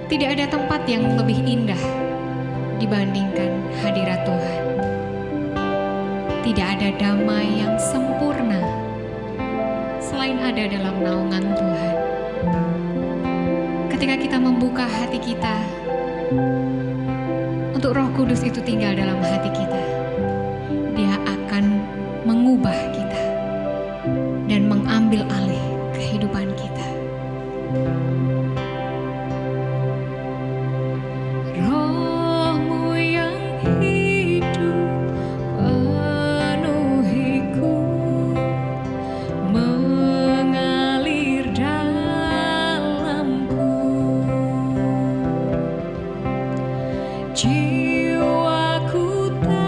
Tidak ada tempat yang lebih indah dibandingkan hadirat Tuhan. Tidak ada damai yang sempurna selain ada dalam naungan Tuhan. Ketika kita membuka hati kita untuk Roh Kudus itu tinggal dalam hati kita, Dia akan mengubah kita dan mengambil alih kehidupan kita. Roh-Mu yang hidup penuhiku, mengalir dalamku. Jiwaku tak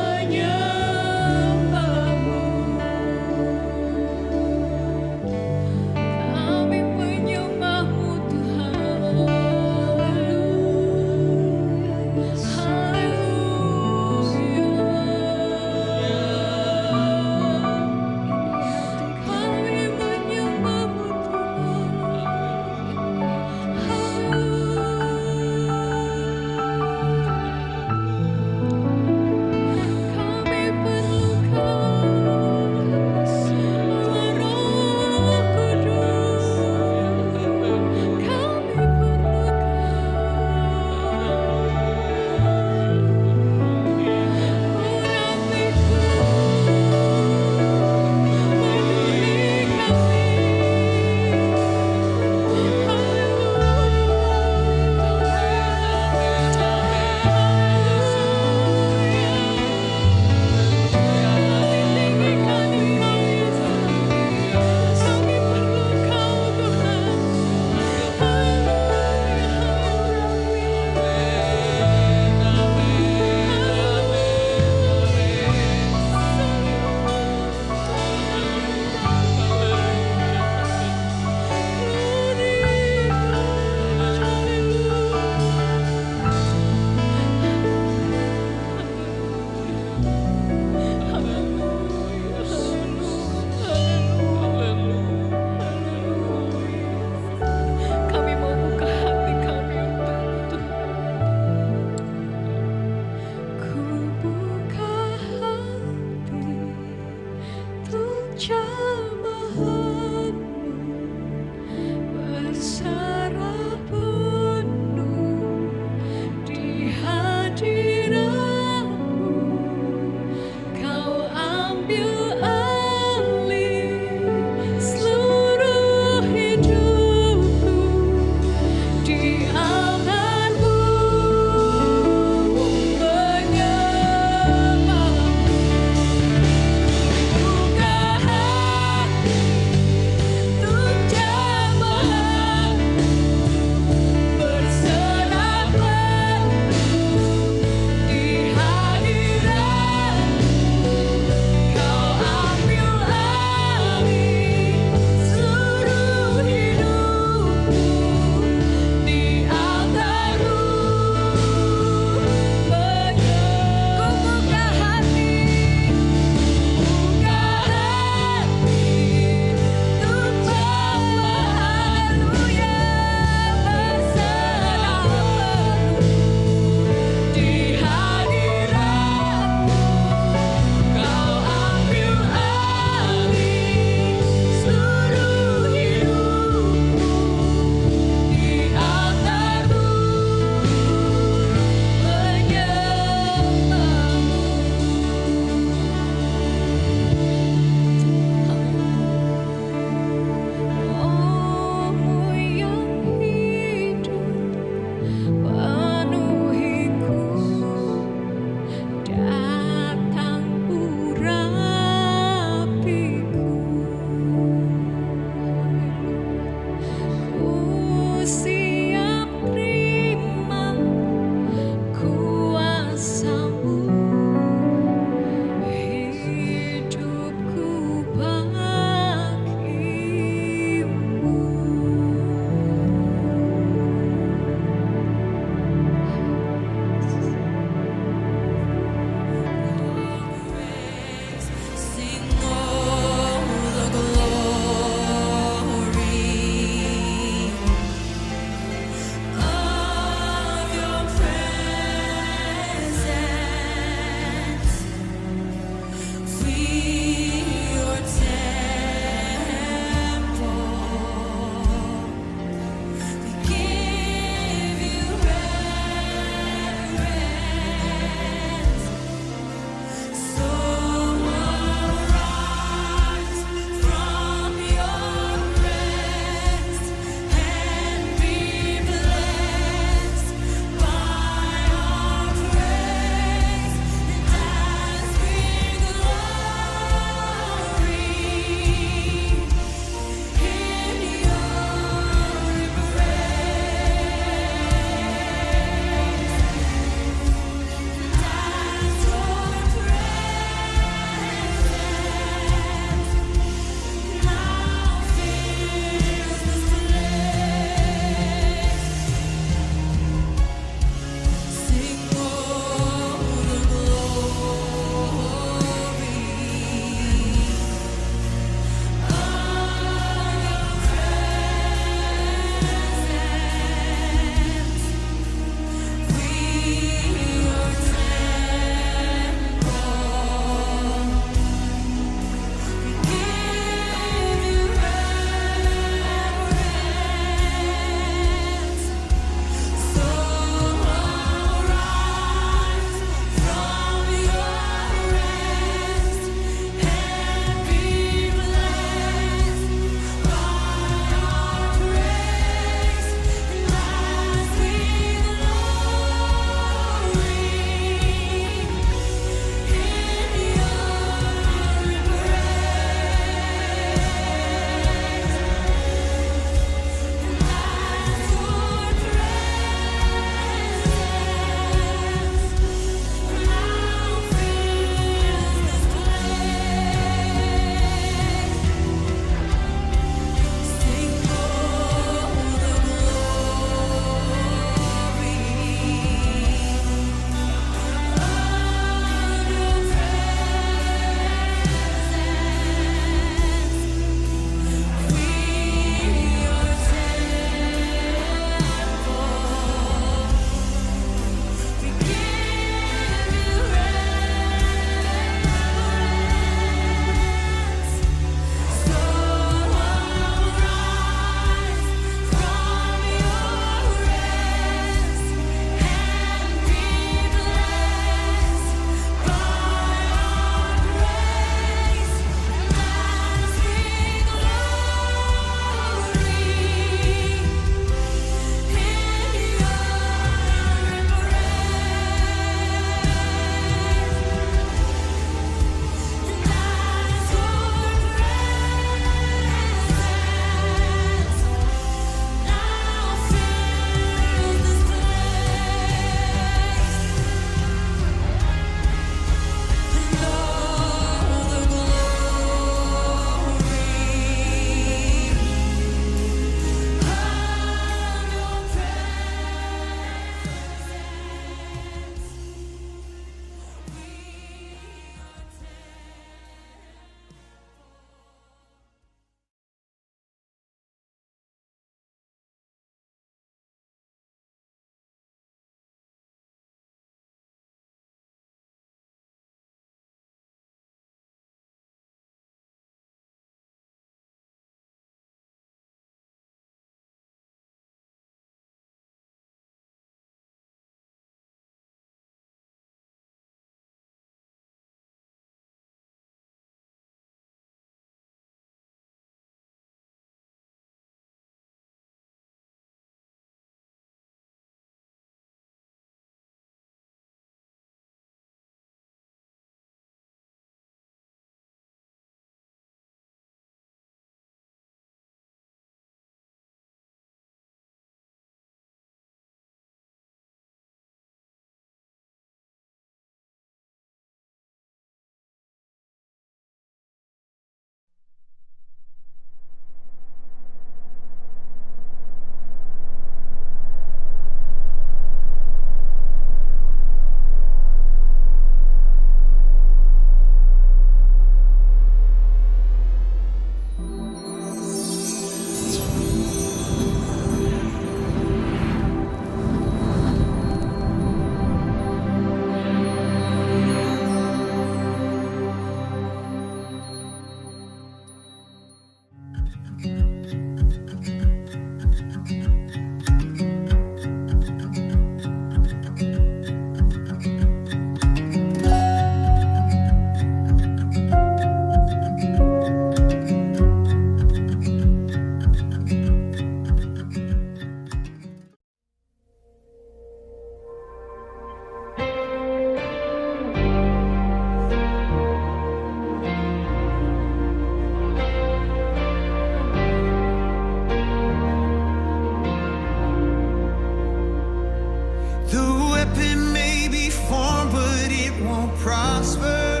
prosper.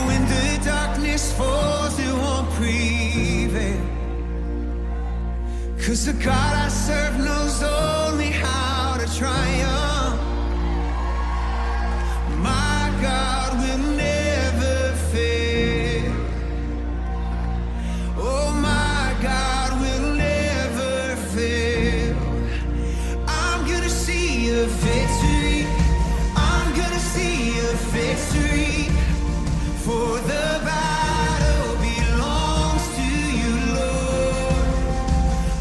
When the darkness falls, it won't prevail. 'Cause the God I serve knows only how to triumph. My God will never fail. Oh, my God will never fail. I'm gonna see a victory. I'm gonna see a victory. For the battle belongs to you, Lord.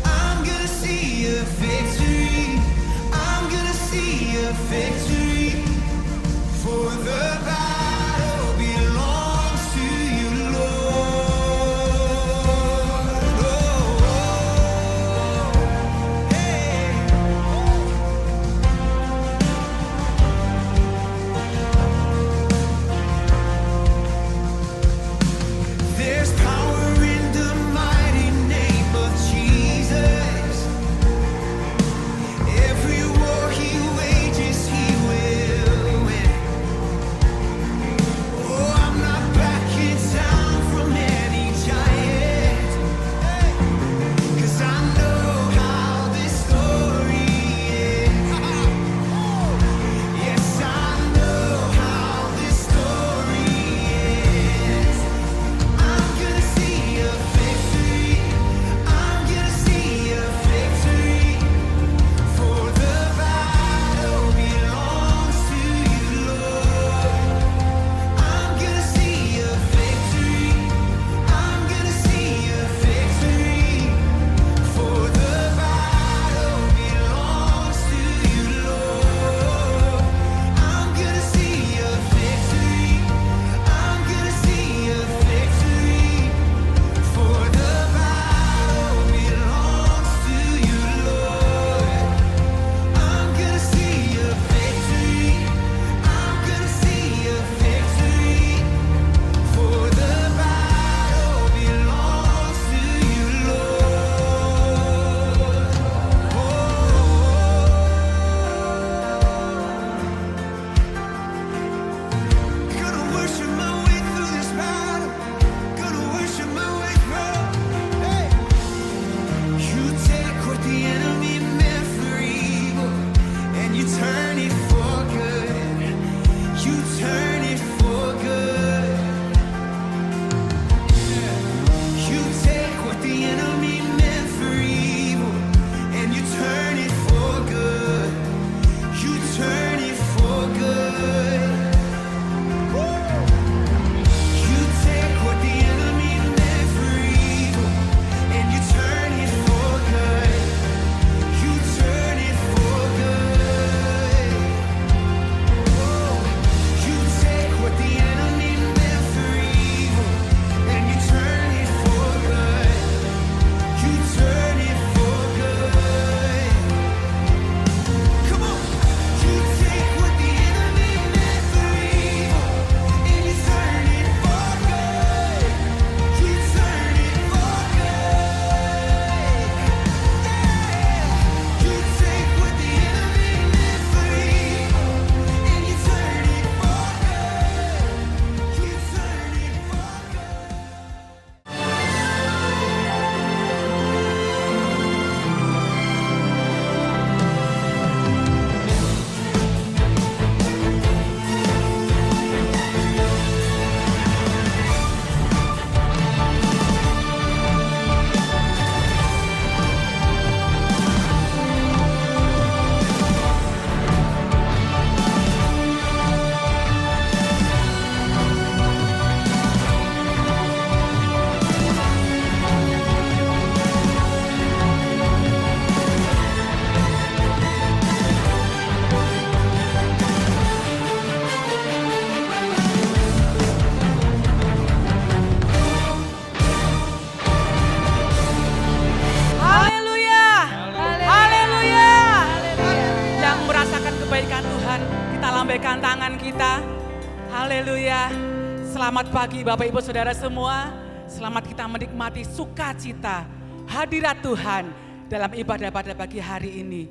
I'm gonna see a victory. I'm gonna see a victory. For the battle belongs to you, Lord. Oh, hey. There's power in the mighty name of Jesus. Every war he wages, he will win. Oh, I'm not backing down from any giant. 'Cause I know how this story ends. Yes, I know how this story ends. I'm gonna see a victory. I'm gonna see a victory. For the battle belongs to you, Lord. I'm gonna see a victory. I'm gonna see a victory. For the battle belongs to you, Lord. I'm gonna see a victory. I'm gonna see a victory. For the battle belongs to you, Lord. I'm gonna see a victory. I'm gonna see a victory. For the battle belongs to you, Lord. Gonna worship my way through this battle. Gonna worship my way through. Hey. You take what the enemy meant for evil, and you turn it for good. You turn it for good. You take what the enemy meant for evil, and you turn it for good. You turn it for good. You take what the enemy meant for evil, and you turn it for good. You turn it for good. You take what the enemy meant for evil, and you turn it for good. You turn it for good. Come on. You take what the enemy meant for evil, and you turn it for good. You turn it for good. You take what the enemy meant for evil, and you turn it for good. You turn it for good. Haleluya. Haleluya. Yang merasakan kebaikan Tuhan, kita lambaikan tangan kita. Haleluya. Selamat pagi Bapak Ibu Saudara semua. Selamat kita menikmati sukacita hadirat Tuhan dalam ibadah pada pagi hari ini.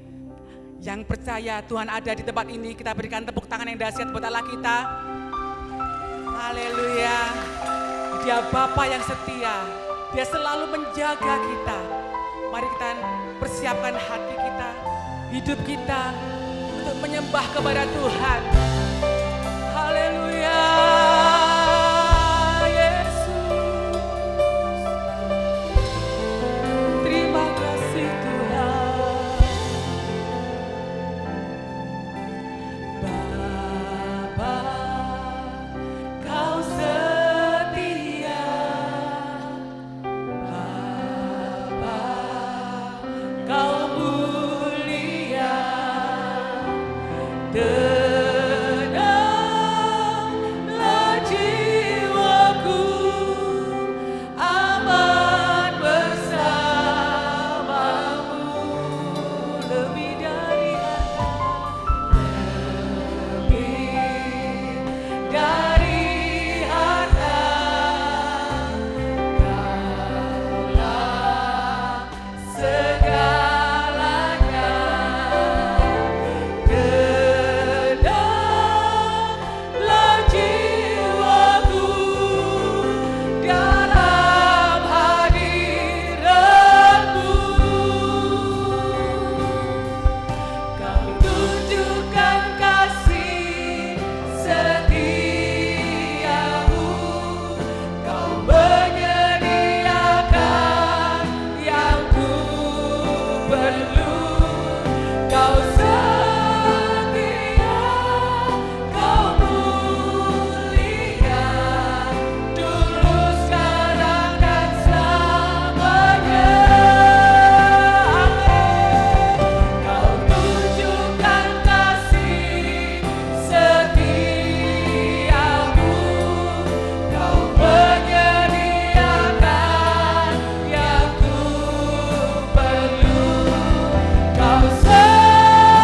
Yang percaya Tuhan ada di tempat ini, kita berikan tepuk tangan yang dahsyat buat Allah kita. Haleluya. Dia Bapa yang setia, Dia selalu menjaga kita. Mari kita persiapkan hati kita, hidup kita untuk menyembah kepada Tuhan. Haleluya. Yesus. Terima kasih Tuhan. Bapa, Kau setia. Bapa, Kau mulia. Tenanglah jiwaku, aman bersamamu. Lebih dari harta, lebih dari harta, Kaulah segalanya. Tenanglah jiwaku dalam hadirat-Mu. Kau tunjukkan kasih setiamu, Kau menyediakan yang ku perlu. Kau setia, Kau mulia, dulu sekarang dan selamanya. Kau tunjukkan kasih setiamu, Kau menyediakan yang ku perlu. Kau setia,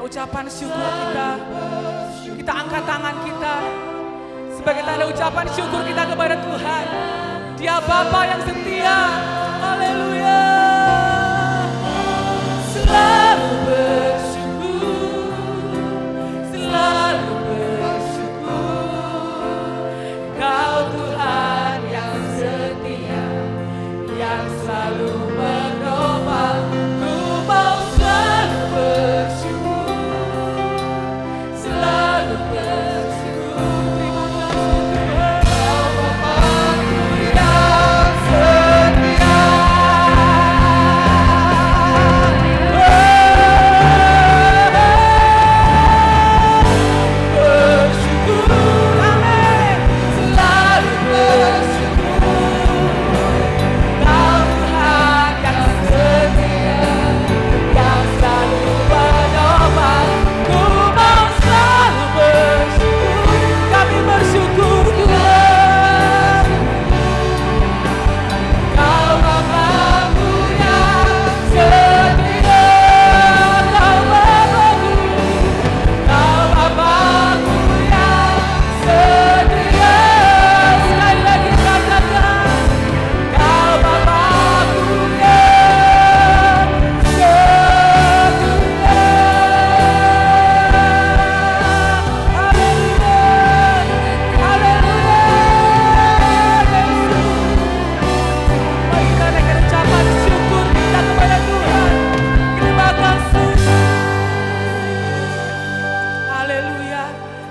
ucapan syukur kita angkat tangan kita sebagai tanda ucapan syukur kita kepada Tuhan. Dia Bapa yang setia. Haleluya. Selalu bersyukur, selalu bersyukur. Kau Tuhan yang setia, yang selalu menopang. Ku mau selalu bersyukur, selalu bersyukur. Terima kasih Tuhan. Kau Bapa-Ku yang setia. Bersyukur, amin. Selalu bersyukur. Kau Tuhan yang setia, yang selalu menopang. Ku mau selalu bersyukur. Kami bersyukur Tuhan. Kau Bapa-Ku yang setia. Kau Bapa-Ku, Kau Bapa-Ku yang setia. Sekali lagi katakan, Kau Bapa-Ku yang setia. Haleluya, haleluya. Mari kita naikkan ucapan syukur kita kepada Tuhan. Terima kasih. Haleluya.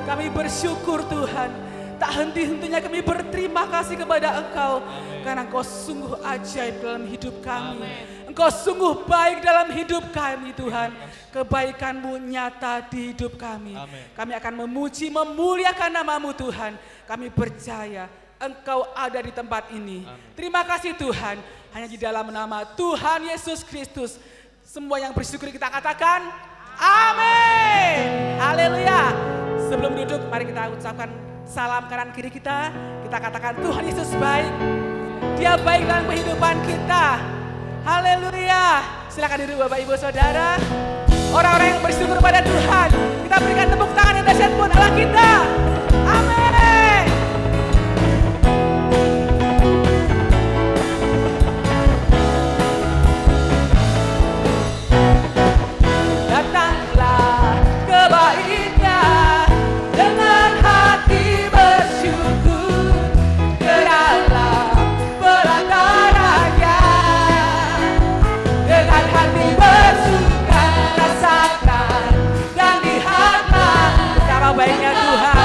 Kami bersyukur Tuhan. Tak henti-hentinya kami berterima kasih kepada Engkau. Karena Engkau sungguh ajaib dalam hidup kami. Engkau sungguh baik dalam hidup kami Tuhan. Kebaikan-Mu nyata di hidup kami. Kami akan memuji, memuliakan nama-Mu Tuhan. Kami percaya Engkau ada di tempat ini. Terima kasih Tuhan. Hanya di dalam nama Tuhan Yesus Kristus. Semua yang bersyukur kita katakan, amin. Haleluya. Sebelum duduk, mari kita ucapkan salam kanan kiri kita. Kita katakan Tuhan Yesus baik. Dia baik dalam kehidupan kita. Haleluya. Silakan duduk Bapak Ibu Saudara. Orang-orang yang bersyukur pada Tuhan, kita berikan tepuk tangan yang dahsyat buat Allah kita. Amin. Datanglah ke bait-Nya dengan hati bersyukur, ke dalam pelataran-Nya dengan hati bersuka, rasakan dan lihatlah betapa baiknya Tuhan.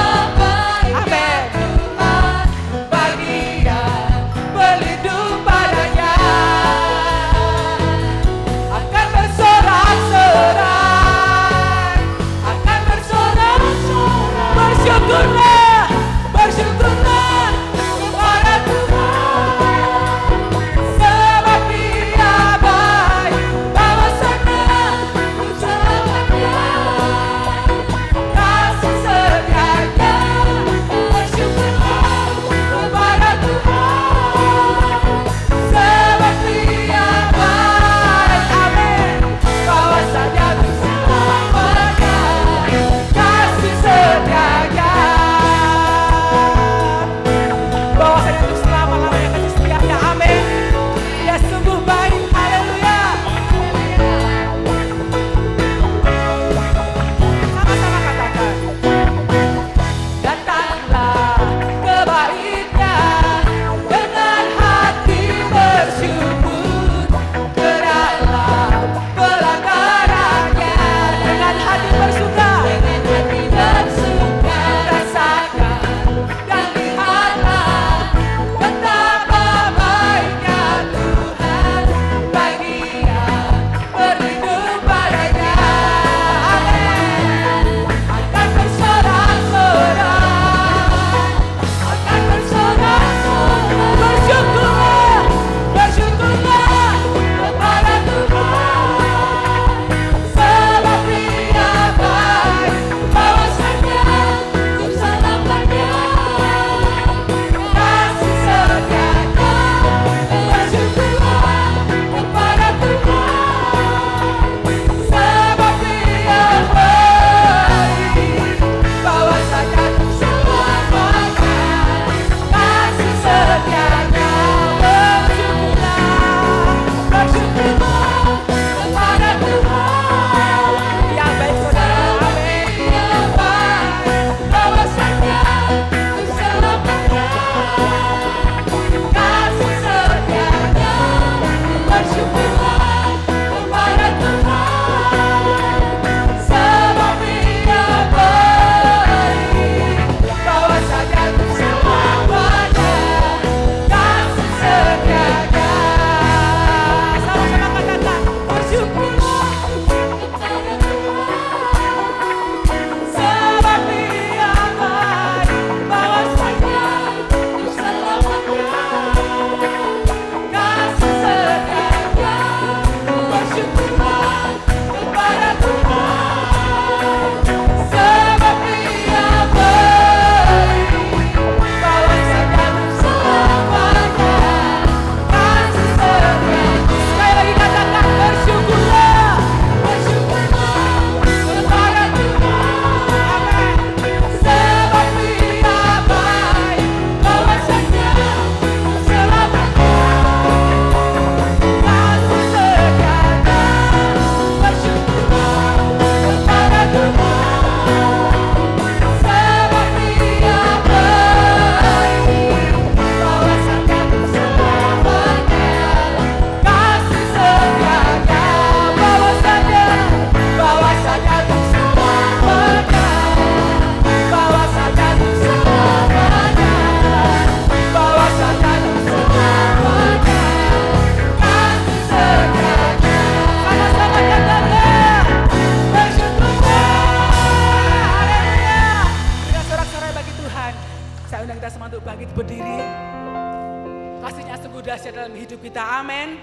hidup kita. Amin.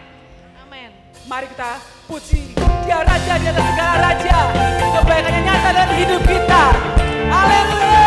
Amin. Mari kita puji Dia Raja di atas segala raja. Kebaikannya nyata dalam hidup kita. Haleluya.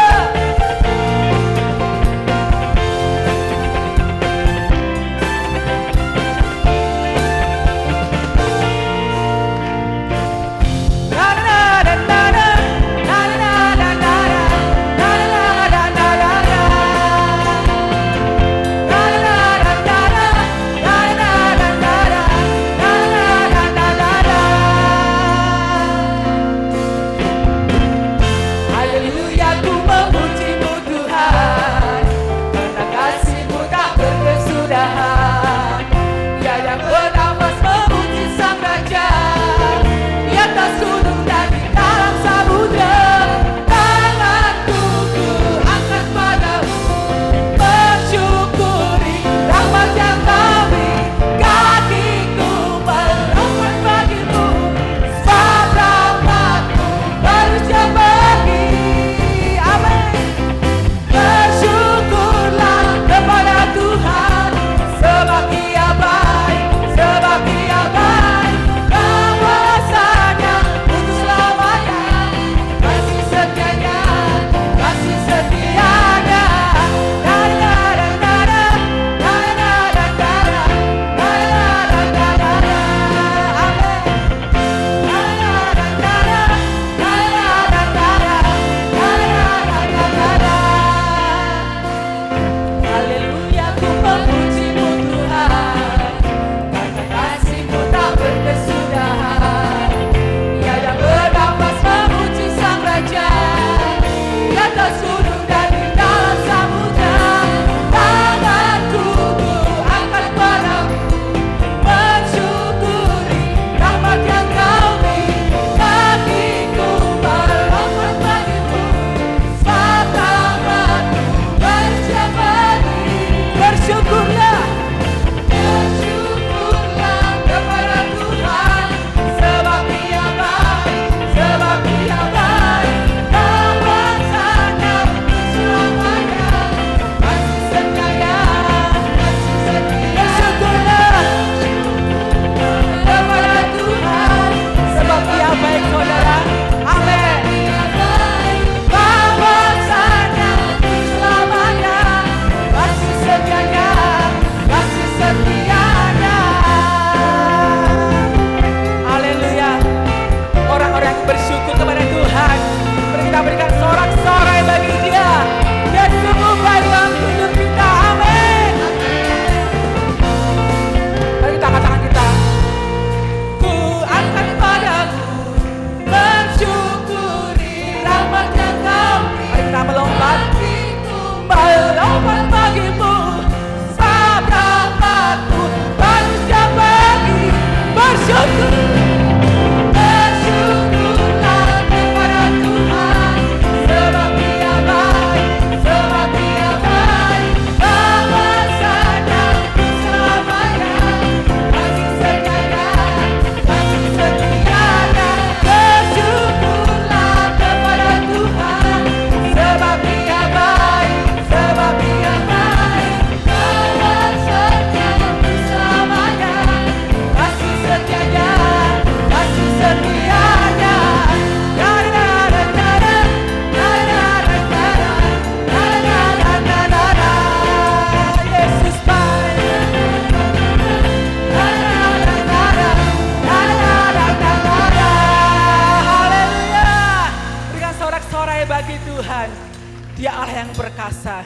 Dia Allah yang perkasa.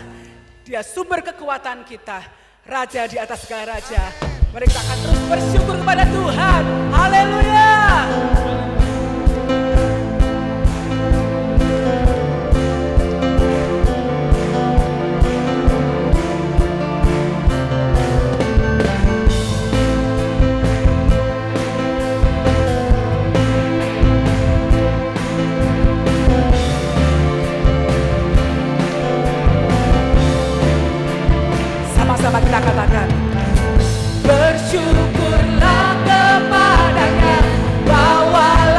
Dia sumber kekuatan kita. Raja di atas segala raja. Mari kita akan terus bersyukur kepada Tuhan. Haleluya. Sama-sama kita katakan, bersyukurlah kepadanya, bawalah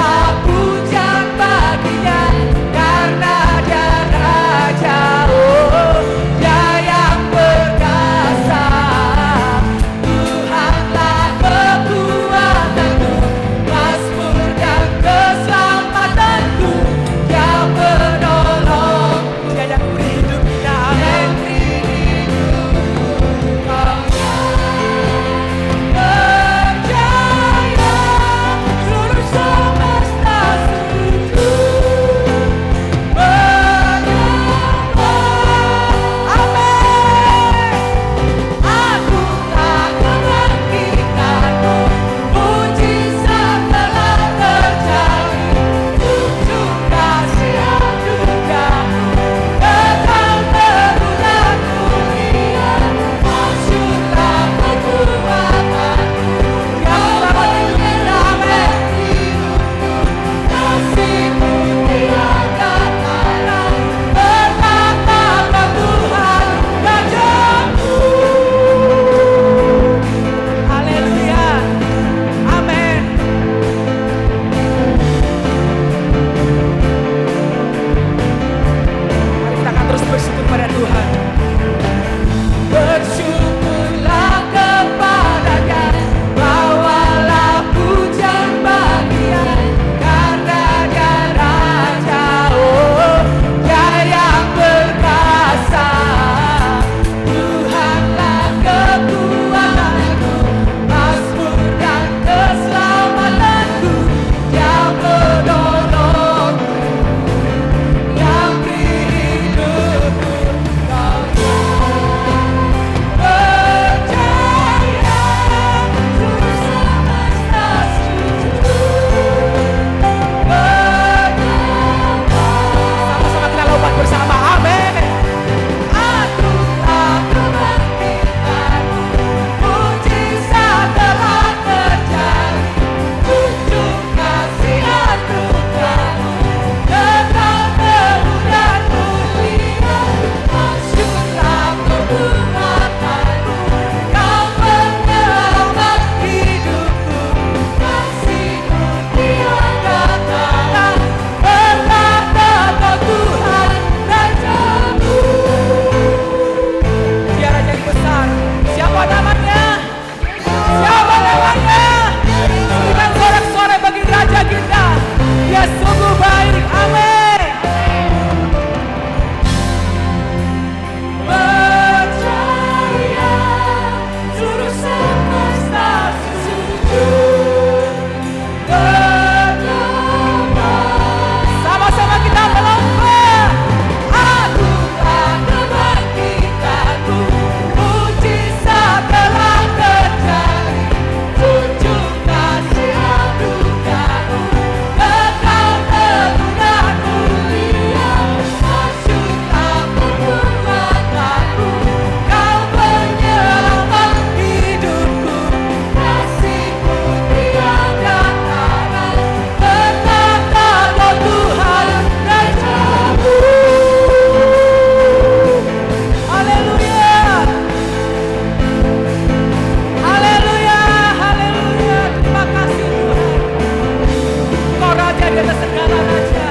di atas segala raja.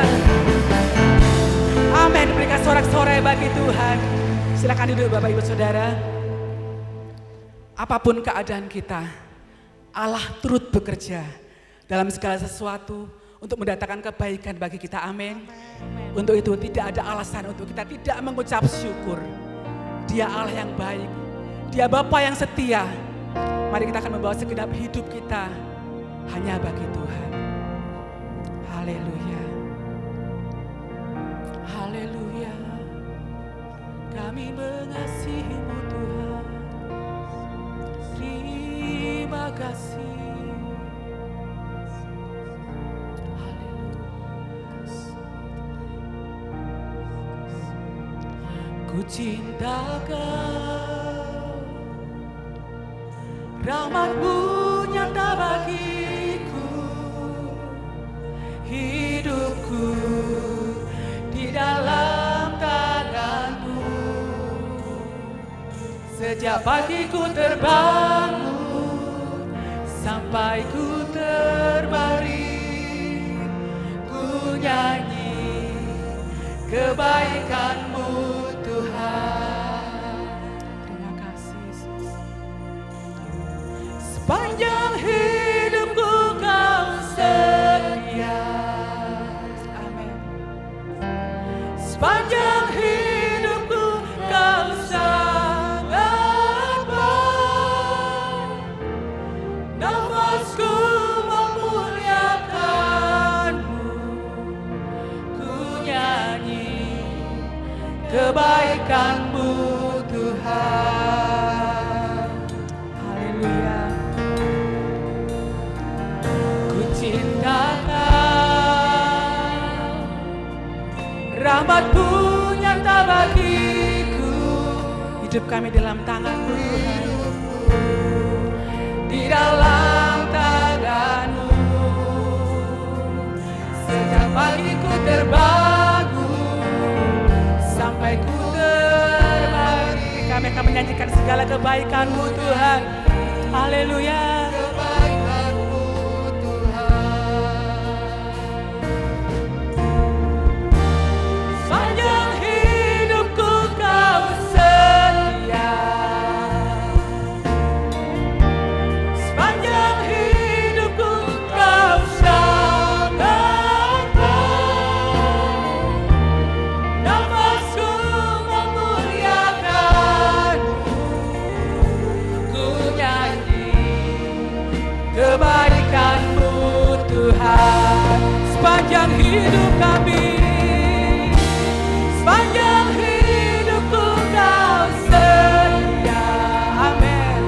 Amin. Berikan sorak-sorai bagi Tuhan. Silakan duduk Bapak Ibu Saudara. Apapun keadaan kita, Allah turut bekerja dalam segala sesuatu untuk mendatangkan kebaikan bagi kita. Amin. Untuk itu tidak ada alasan untuk kita tidak mengucap syukur. Dia Allah yang baik. Dia Bapa yang setia. Mari kita akan membawa segenap hidup kita hanya bagi Tuhan. Haleluya. Haleluya. Kami mengasihi-Mu Tuhan. Terima kasih. Ku cinta Kau, rahmat-Mu nyata bagiku, hidupku di dalam tangan-Mu. Sejak pagi ku terbangun sampai ku terbaring, ku nyanyi kebaikan-Mu. Terima kasih Yesus. Sepanjang hidupku Kau setia. Amin. Sepanjang hidupku Kau sangat baik. Nafasku memuliakan-Mu, ku nyanyi kebaikan-Mu Tuhan. Haleluya. Ku cinta Kau, rahmat-Mu nyata bagiku, hidup kami dalam tangan-Mu Tuhan. Di dalam tangan-Mu, sejak pagi ku terbangun sampai ku terbaring. Kami akan menyanyikan segala kebaikan-Mu Tuhan. Haleluya. Kebaikan-Mu Tuhan. Sepanjang hidupku Kau setia. Sepanjang hidupku Kau sangat baik. Nafasku memuliakan-Mu, ku nyanyi kebaikan-Mu Tuhan. Sepanjang hidup kami, sepanjang hidupku Kau setia. Amin.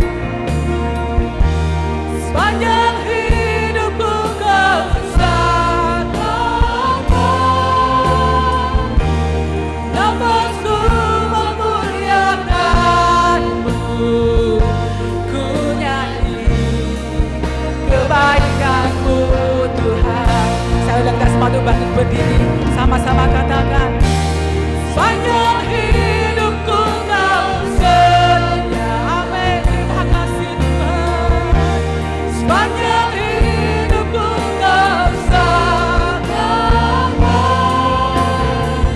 Sepanjang hidupku Kau sangat baik. Nafasku memuliakan-Mu, ku nyanyi kebaikan-Mu Tuhan. Saya undang kita semua untuk bangkit berdiri, sama-sama katakan. Sepanjang hidupku Kau setia. Amin. Terima kasih Tuhan. Sepanjang hidupku Kau sangat baik.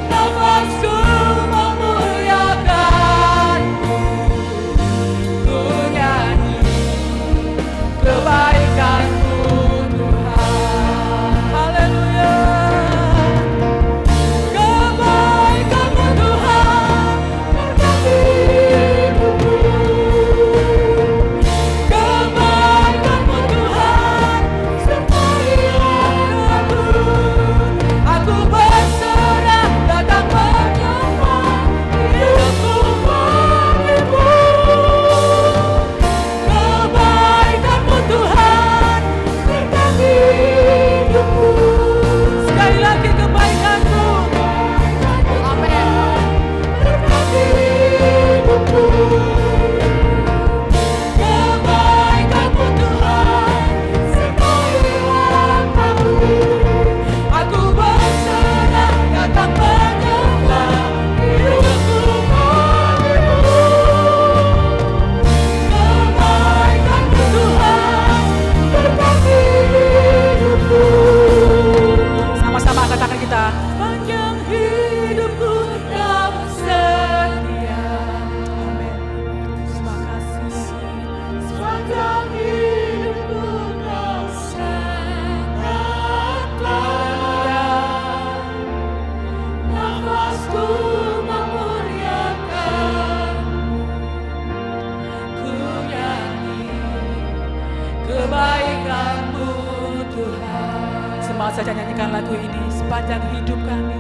Nafasku memuliakan-Mu, ku nyanyi kebaikan-Mu Tuhan. Haleluya. Sama saja nyanyikan lagu ini sepanjang hidup kami.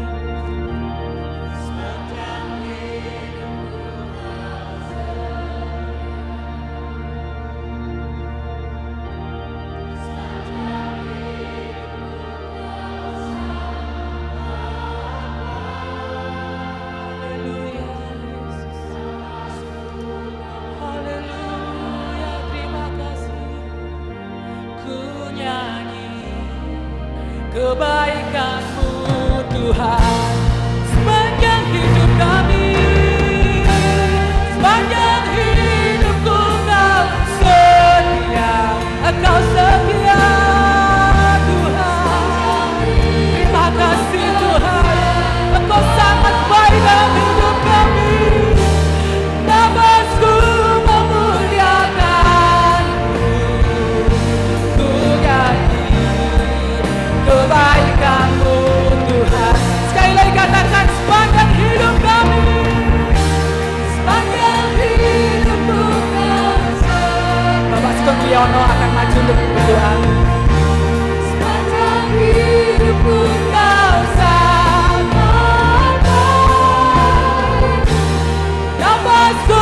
Kebaikan-Mu Tuhan sepanjang hidup kami, sepanjang hidupku Engkau setia, Engkau setia Tuhan. Terima kasih Tuhan, Engkau sangat baik dalam hidup kami. Nafasku memuliakan-Mu, ku nyanyi kebaikan-Mu Tuhan. Sekali lagi katakan sepanjang hidup kami, sepanjang hidupku Engkau setia. Bapak Sugeng Wiono akan maju untuk berdoa. Sepanjang hidupku Engkau sangat baik. Nafasku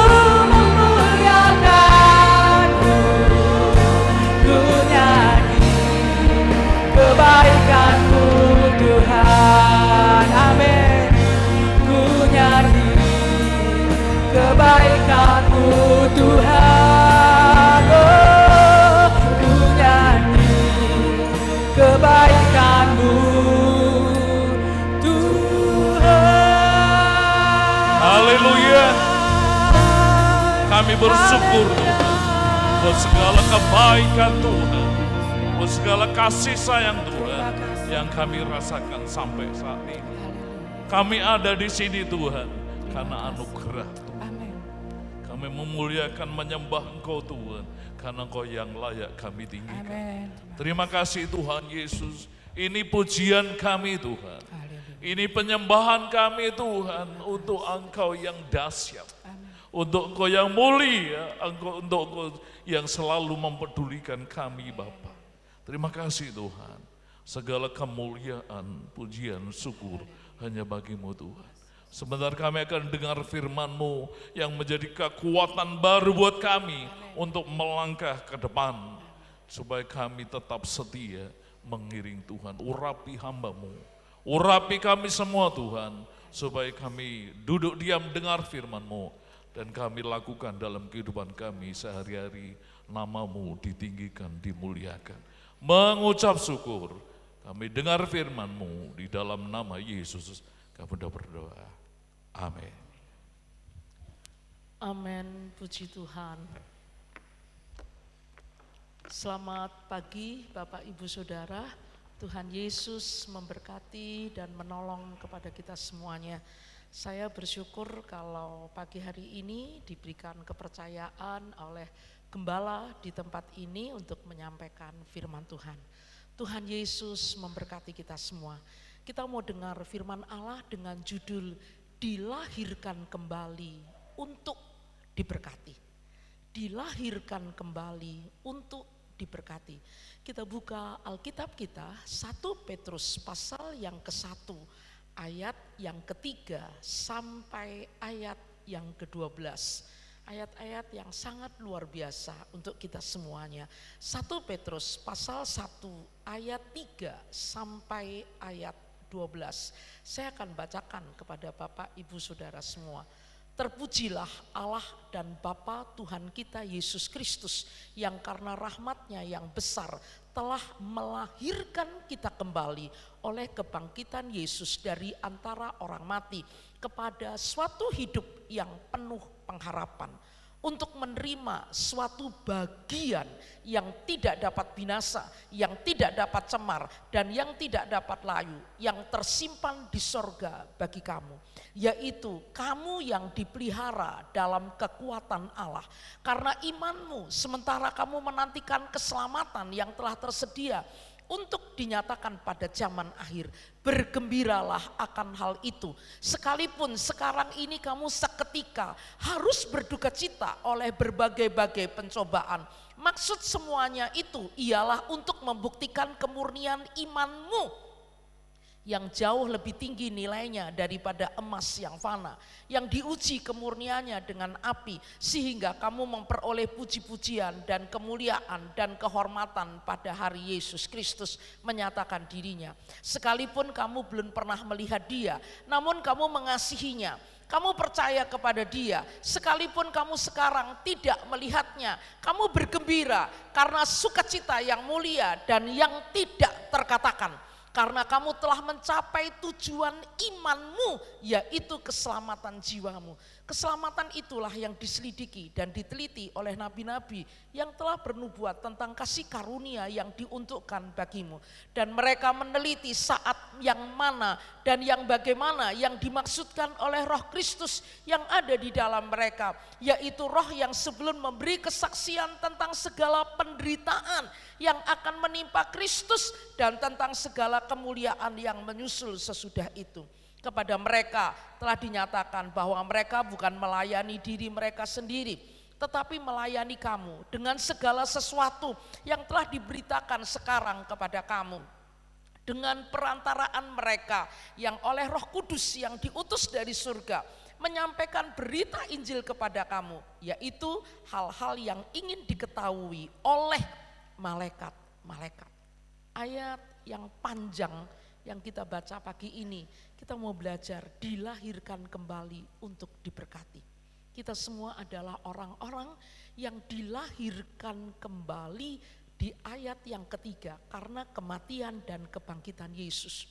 memuliakan-Mu, ku nyanyi kebaikan-Mu Tuhan. Amin. Ku nyanyi kebaikan-Mu Tuhan. Oh, ku nyanyi kebaikan-Mu Tuhan. Haleluya. Kami bersyukur Tuhan buat segala kebaikan Tuhan, buat segala kasih sayang Tuhan yang kami rasakan sampai saat ini. Kami ada di sini Tuhan karena anugerah Tuhan. Kami memuliakan menyembah Engkau Tuhan karena Engkau yang layak kami tinggikan. Terima kasih Tuhan Yesus. Ini pujian kami Tuhan. Ini penyembahan kami Tuhan untuk Engkau yang dahsyat. Untuk Engkau yang mulia, untuk Engkau yang selalu mempedulikan kami Bapa. Terima kasih Tuhan. Segala kemuliaan, pujian, syukur hanya bagi-Mu Tuhan. Sebentar kami akan dengar firman-Mu yang menjadi kekuatan baru buat kami untuk melangkah ke depan. Supaya kami tetap setia mengiring Tuhan. Urapi hamba-Mu, urapi kami semua Tuhan. Supaya kami duduk diam dengar firman-Mu. Dan kami lakukan dalam kehidupan kami sehari-hari. Nama-Mu ditinggikan, dimuliakan. Mengucap syukur. Kami dengar firman-Mu di dalam nama Yesus. Kami sudah berdoa. Amin. Amin, puji Tuhan. Selamat pagi Bapak Ibu Saudara. Tuhan Yesus memberkati dan menolong kepada kita semuanya. Saya bersyukur kalau pagi hari ini diberikan kepercayaan oleh gembala di tempat ini untuk menyampaikan firman Tuhan. Tuhan Yesus memberkati kita semua. Kita mau dengar firman Allah dengan judul dilahirkan kembali untuk diberkati. Dilahirkan kembali untuk diberkati. Kita buka Alkitab kita 1 Petrus pasal yang ke-1 ayat yang ketiga sampai ayat yang ke-12. Ayat-ayat yang sangat luar biasa untuk kita semuanya. 1 Petrus pasal 1 ayat 3 sampai ayat 12. Saya akan bacakan kepada Bapak Ibu Saudara semua. Terpujilah Allah dan Bapa Tuhan kita Yesus Kristus yang karena rahmat-Nya yang besar telah melahirkan kita kembali oleh kebangkitan Yesus dari antara orang mati kepada suatu hidup yang penuh pengharapan, untuk menerima suatu bagian yang tidak dapat binasa, yang tidak dapat cemar, dan yang tidak dapat layu, yang tersimpan di sorga bagi kamu, yaitu kamu yang dipelihara dalam kekuatan Allah, karena imanmu sementara kamu menantikan keselamatan yang telah tersedia untuk dinyatakan pada zaman akhir. Bergembiralah akan hal itu. Sekalipun sekarang ini kamu seketika harus berduka cita oleh berbagai-bagai pencobaan. Maksud semuanya itu ialah untuk membuktikan kemurnian imanmu yang jauh lebih tinggi nilainya daripada emas yang fana, yang diuji kemurniannya dengan api, sehingga kamu memperoleh puji-pujian dan kemuliaan dan kehormatan pada hari Yesus Kristus menyatakan dirinya. Sekalipun kamu belum pernah melihat Dia, namun kamu mengasihinya, kamu percaya kepada Dia, sekalipun kamu sekarang tidak melihatnya, kamu bergembira karena sukacita yang mulia dan yang tidak terkatakan. Karena kamu telah mencapai tujuan imanmu, yaitu keselamatan jiwamu. Keselamatan itulah yang diselidiki dan diteliti oleh nabi-nabi yang telah bernubuat tentang kasih karunia yang diuntukkan bagimu. Dan mereka meneliti saat yang mana dan yang bagaimana yang dimaksudkan oleh Roh Kristus yang ada di dalam mereka, yaitu roh yang sebelum memberi kesaksian tentang segala penderitaan yang akan menimpa Kristus dan tentang segala kemuliaan yang menyusul sesudah itu. Kepada mereka telah dinyatakan bahwa mereka bukan melayani diri mereka sendiri, tetapi melayani kamu dengan segala sesuatu yang telah diberitakan sekarang kepada kamu. Dengan perantaraan mereka yang oleh Roh Kudus yang diutus dari surga menyampaikan berita Injil kepada kamu, yaitu hal-hal yang ingin diketahui oleh malaikat-malaikat. Ayat yang panjang yang kita baca pagi ini, kita mau belajar dilahirkan kembali untuk diberkati. Kita semua adalah orang-orang yang dilahirkan kembali di ayat yang ketiga karena kematian dan kebangkitan Yesus.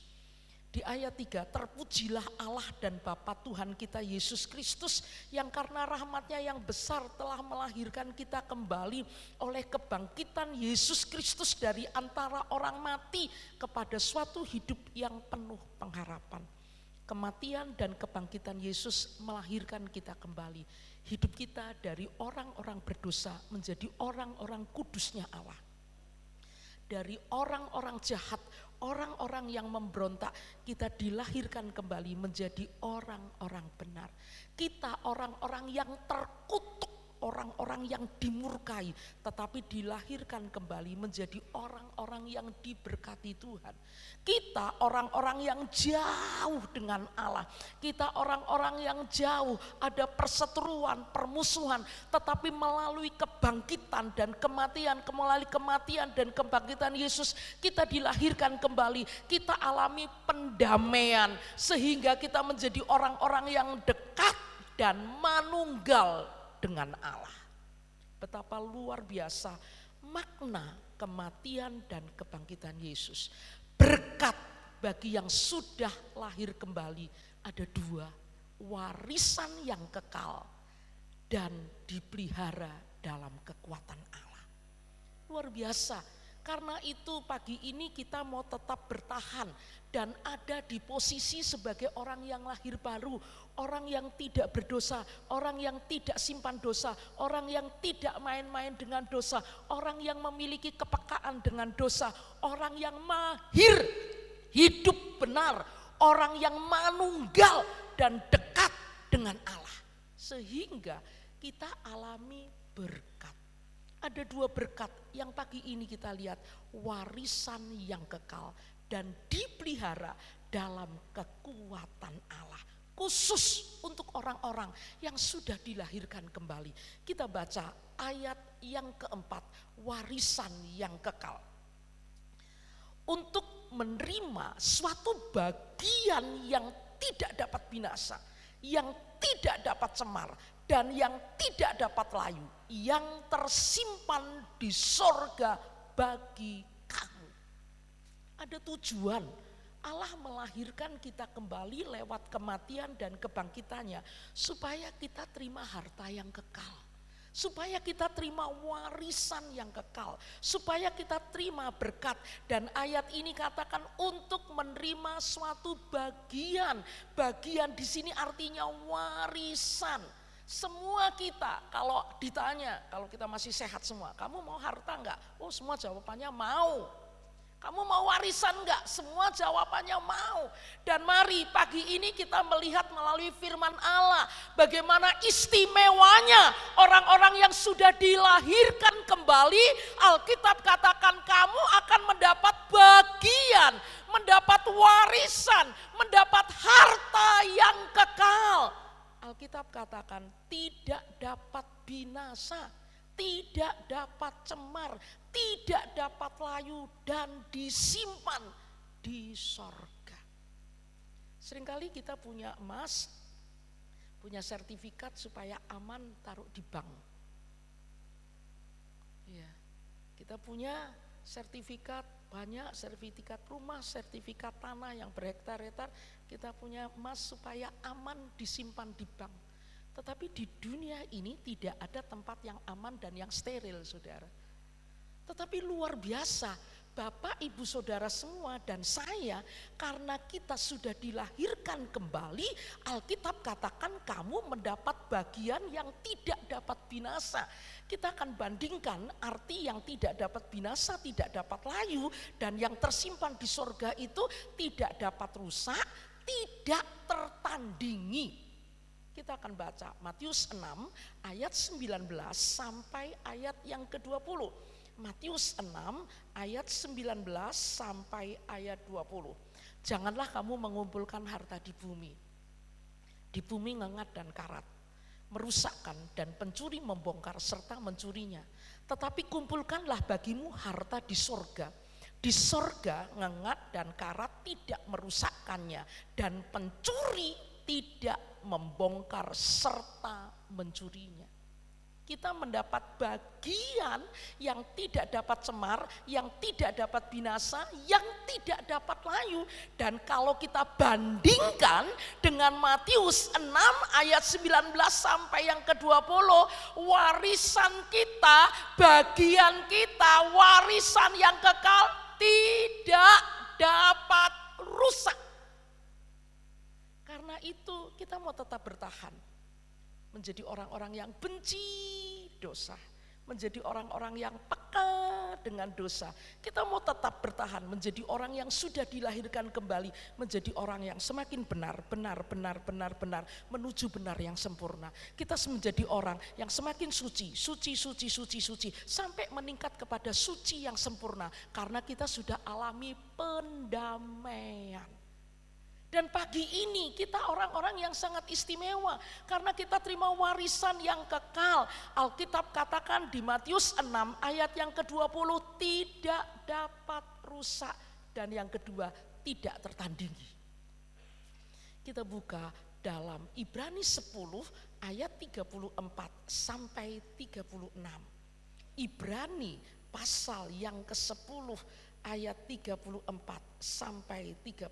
Di ayat 3, terpujilah Allah dan Bapa Tuhan kita Yesus Kristus yang karena rahmatnya yang besar telah melahirkan kita kembali oleh kebangkitan Yesus Kristus dari antara orang mati kepada suatu hidup yang penuh pengharapan. Kematian dan kebangkitan Yesus melahirkan kita kembali. Hidup kita dari orang-orang berdosa menjadi orang-orang kudusnya Allah. Dari orang-orang jahat, orang-orang yang memberontak, kita dilahirkan kembali menjadi orang-orang benar. Kita orang-orang yang terkutuk, orang-orang yang dimurkai, tetapi dilahirkan kembali menjadi orang-orang yang diberkati Tuhan. Kita orang-orang yang jauh dengan Allah, kita orang-orang yang jauh ada perseteruan, permusuhan, tetapi melalui kebangkitan dan kematian, melalui kematian dan kebangkitan Yesus, kita dilahirkan kembali, kita alami pendamaian sehingga kita menjadi orang-orang yang dekat dan manunggal dengan Allah. Betapa luar biasa makna kematian dan kebangkitan Yesus. Berkat bagi yang sudah lahir kembali ada dua, warisan yang kekal dan dipelihara dalam kekuatan Allah. Luar biasa. Karena itu pagi ini kita mau tetap bertahan dan ada di posisi sebagai orang yang lahir baru, orang yang tidak berdosa, orang yang tidak simpan dosa, orang yang tidak main-main dengan dosa, orang yang memiliki kepekaan dengan dosa, orang yang mahir hidup benar, orang yang manunggal dan dekat dengan Allah. Sehingga kita alami berkat. Ada dua berkat yang pagi ini kita lihat, warisan yang kekal dan dipelihara dalam kekuatan Allah. Khusus untuk orang-orang yang sudah dilahirkan kembali. Kita baca ayat yang keempat, warisan yang kekal. Untuk menerima suatu bagian yang tidak dapat binasa, yang tidak dapat cemar, dan yang tidak dapat layu, yang tersimpan di sorga bagi kamu. Ada tujuan Allah melahirkan kita kembali lewat kematian dan kebangkitannya supaya kita terima harta yang kekal, supaya kita terima warisan yang kekal, supaya kita terima berkat. Dan ayat ini katakan untuk menerima suatu bagian. Bagian di sini artinya warisan. Semua kita kalau ditanya, kalau kita masih sehat semua, kamu mau harta enggak? Oh, semua jawabannya mau. Kamu mau warisan enggak? Semua jawabannya mau. Dan mari pagi ini kita melihat melalui firman Allah bagaimana istimewanya orang-orang yang sudah dilahirkan kembali. Alkitab katakan kamu akan mendapat bagian, mendapat warisan, mendapat harta yang kekal. Alkitab katakan tidak dapat binasa, tidak dapat cemar, tidak dapat layu dan disimpan di sorga. Seringkali kita punya emas, punya sertifikat supaya aman taruh di bank. Ya, kita punya sertifikat banyak, sertifikat rumah, sertifikat tanah yang berhektar-hektar. Kita punya emas supaya aman disimpan di bank. Tetapi di dunia ini tidak ada tempat yang aman dan yang steril, saudara. Tetapi luar biasa, Bapak, Ibu, Saudara semua dan saya, karena kita sudah dilahirkan kembali, Alkitab katakan kamu mendapat bagian yang tidak dapat binasa. Kita akan bandingkan arti yang tidak dapat binasa, tidak dapat layu, dan yang tersimpan di sorga itu tidak dapat rusak, tidak tertandingi. Kita akan baca Matius 6 ayat 19 sampai ayat yang ke-20. Matius 6 ayat 19 sampai ayat 20. Janganlah kamu mengumpulkan harta di bumi. Di bumi ngengat dan karat, merusakkan dan pencuri membongkar serta mencurinya. Tetapi kumpulkanlah bagimu harta di sorga. Di sorga ngengat dan karat tidak merusakkannya dan pencuri tidak membongkar serta mencurinya. Kita mendapat bagian yang tidak dapat cemar, yang tidak dapat binasa, yang tidak dapat layu. Dan kalau kita bandingkan dengan Matius 6 ayat 19 sampai yang ke-20, warisan kita, bagian kita, warisan yang kekal tidak dapat rusak. Karena itu kita mau tetap bertahan, menjadi orang-orang yang benci dosa, menjadi orang-orang yang peka dengan dosa. Kita mau tetap bertahan, menjadi orang yang sudah dilahirkan kembali, menjadi orang yang semakin benar, menuju benar yang sempurna. Kita menjadi orang yang semakin suci, sampai meningkat kepada suci yang sempurna, karena kita sudah alami pendamaian. Dan pagi ini kita orang-orang yang sangat istimewa karena kita terima warisan yang kekal. Alkitab katakan di Matius 6 ayat yang ke-20 tidak dapat rusak dan yang kedua tidak tertandingi. Kita buka dalam Ibrani 10 ayat 34 sampai 36. Ibrani pasal yang ke-10 ayat 34 sampai 36.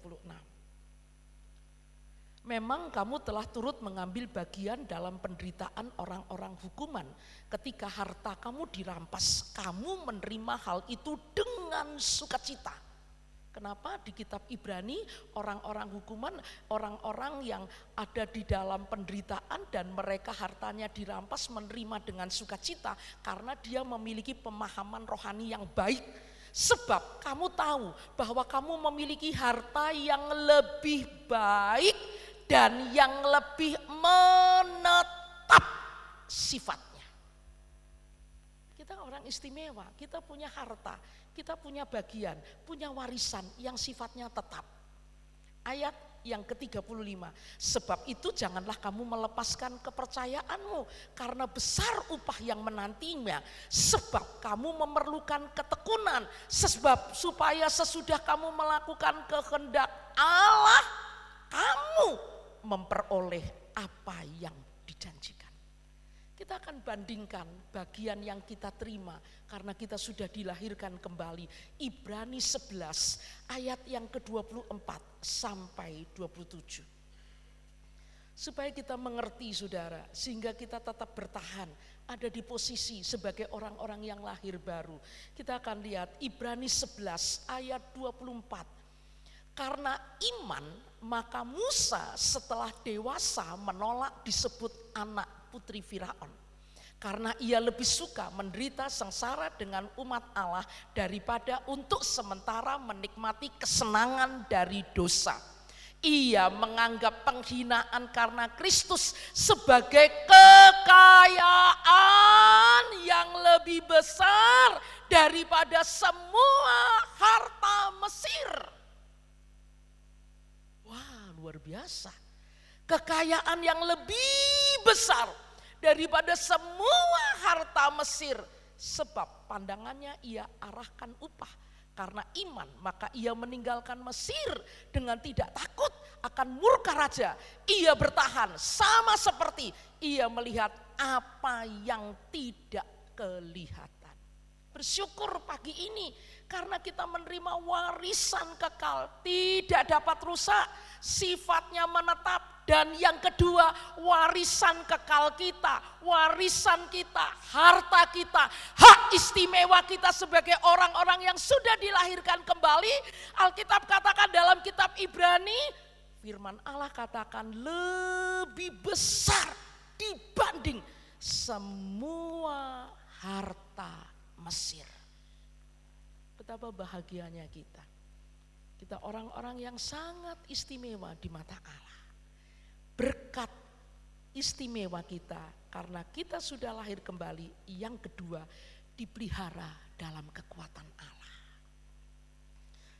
Memang kamu telah turut mengambil bagian dalam penderitaan orang-orang hukuman. Ketika harta kamu dirampas, kamu menerima hal itu dengan sukacita. Kenapa di kitab Ibrani orang-orang hukuman, orang-orang yang ada di dalam penderitaan dan mereka hartanya dirampas menerima dengan sukacita karena dia memiliki pemahaman rohani yang baik. Sebab kamu tahu bahwa kamu memiliki harta yang lebih baik dan yang lebih menetap sifatnya. Kita orang istimewa, kita punya harta, kita punya bagian, punya warisan yang sifatnya tetap. Ayat yang ke-35, sebab itu janganlah kamu melepaskan kepercayaanmu karena besar upah yang menantinya, sebab kamu memerlukan ketekunan, sebab supaya sesudah kamu melakukan kehendak Allah, kamu memperoleh apa yang dijanjikan. Kita akan bandingkan bagian yang kita terima karena kita sudah dilahirkan kembali. Ibrani 11 ayat yang ke-24 sampai 27. Supaya kita mengerti saudara, sehingga kita tetap bertahan, ada di posisi sebagai orang-orang yang lahir baru. Kita akan lihat Ibrani 11 ayat 24. Karena iman, maka Musa setelah dewasa menolak disebut anak putri Firaun. Karena ia lebih suka menderita sengsara dengan umat Allah daripada untuk sementara menikmati kesenangan dari dosa. Ia menganggap penghinaan karena Kristus sebagai kekayaan yang lebih besar daripada semua harta Mesir. Wah, luar biasa. Kekayaan yang lebih besar daripada semua harta Mesir, sebab pandangannya ia arahkan upah karena iman, maka ia meninggalkan Mesir dengan tidak takut akan murka raja. Ia bertahan sama seperti ia melihat apa yang tidak kelihatan. Bersyukur pagi ini karena kita menerima warisan kekal, tidak dapat rusak, sifatnya menetap. Dan yang kedua, warisan kekal kita, warisan kita, harta kita, hak istimewa kita sebagai orang-orang yang sudah dilahirkan kembali. Alkitab katakan dalam kitab Ibrani, firman Allah katakan lebih besar dibanding semua harta Mesir. Betapa bahagianya kita. Kita orang-orang yang sangat istimewa di mata Allah. Berkat istimewa kita karena kita sudah lahir kembali. Yang kedua, dipelihara dalam kekuatan Allah.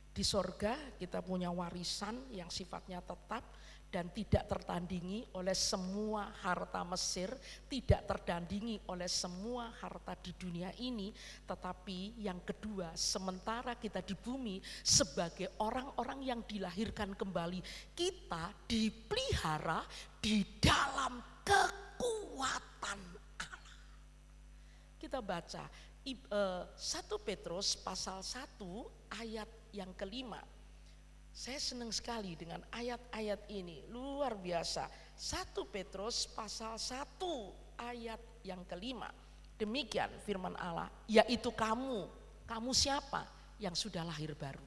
Di sorga kita punya warisan yang sifatnya tetap dan tidak tertandingi oleh semua harta Mesir, tidak tertandingi oleh semua harta di dunia ini. Tetapi yang kedua, sementara kita di bumi sebagai orang-orang yang dilahirkan kembali, kita dipelihara di dalam kekuatan Allah. Kita baca 1 Petrus pasal 1 ayat yang kelima. Saya senang sekali dengan ayat-ayat ini, luar biasa. 1 Petrus pasal 1 ayat yang kelima. Demikian firman Allah, yaitu kamu siapa yang sudah lahir baru?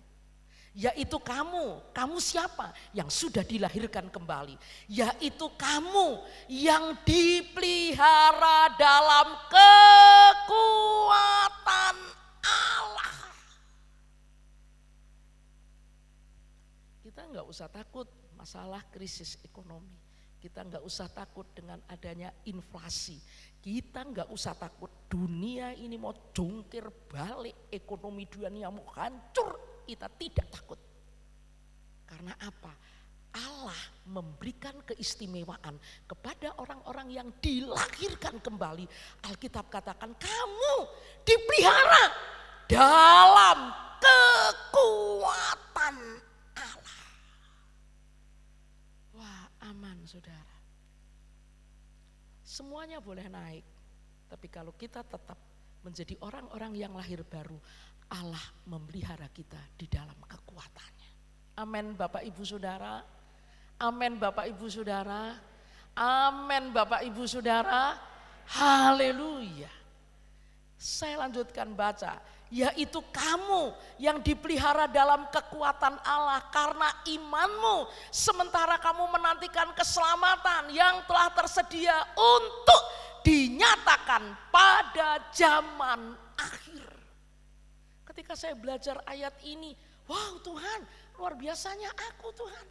Yaitu kamu siapa yang sudah dilahirkan kembali? Yaitu kamu yang dipelihara dalam kekuatan Allah. Kita enggak usah takut masalah krisis ekonomi. Kita enggak usah takut dengan adanya inflasi. Kita enggak usah takut dunia ini mau jungkir balik, ekonomi dunia mau hancur. Kita tidak takut. Karena apa? Allah memberikan keistimewaan kepada orang-orang yang dilahirkan kembali. Alkitab katakan kamu dipelihara dalam kekuatan Allah. Wah, aman saudara. Semuanya boleh naik, tapi kalau kita tetap menjadi orang-orang yang lahir baru, Allah memelihara kita di dalam kekuatannya. Amin Bapak Ibu Saudara. Amin Bapak Ibu Saudara. Amin Bapak Ibu Saudara. Haleluya. Saya lanjutkan baca. Yaitu kamu yang dipelihara dalam kekuatan Allah karena imanmu. Sementara kamu menantikan keselamatan yang telah tersedia untuk dinyatakan pada zaman akhir. Ketika saya belajar ayat ini, wow Tuhan, luar biasanya aku Tuhan.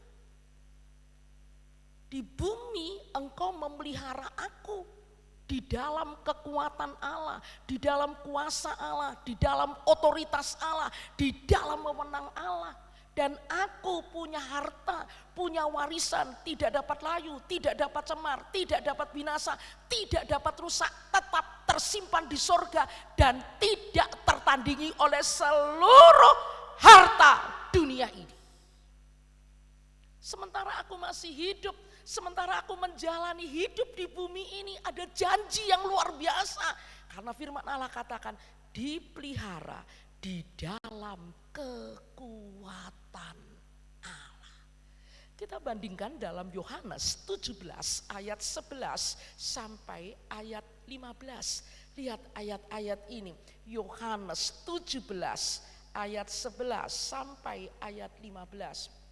Di bumi Engkau memelihara aku di dalam kekuatan Allah, di dalam kuasa Allah, di dalam otoritas Allah, di dalam wewenang Allah. Dan aku punya harta, punya warisan, tidak dapat layu, tidak dapat cemar, tidak dapat binasa, tidak dapat rusak, tetap tersimpan di sorga dan tidak tertandingi oleh seluruh harta dunia ini. Sementara aku masih hidup, sementara aku menjalani hidup di bumi ini, ada janji yang luar biasa. Karena firman Allah katakan dipelihara di dalam kekuatan Allah. Kita bandingkan dalam Yohanes 17 ayat 11 sampai ayat 15. Lihat ayat-ayat ini. Yohanes 17 ayat 11 sampai ayat 15.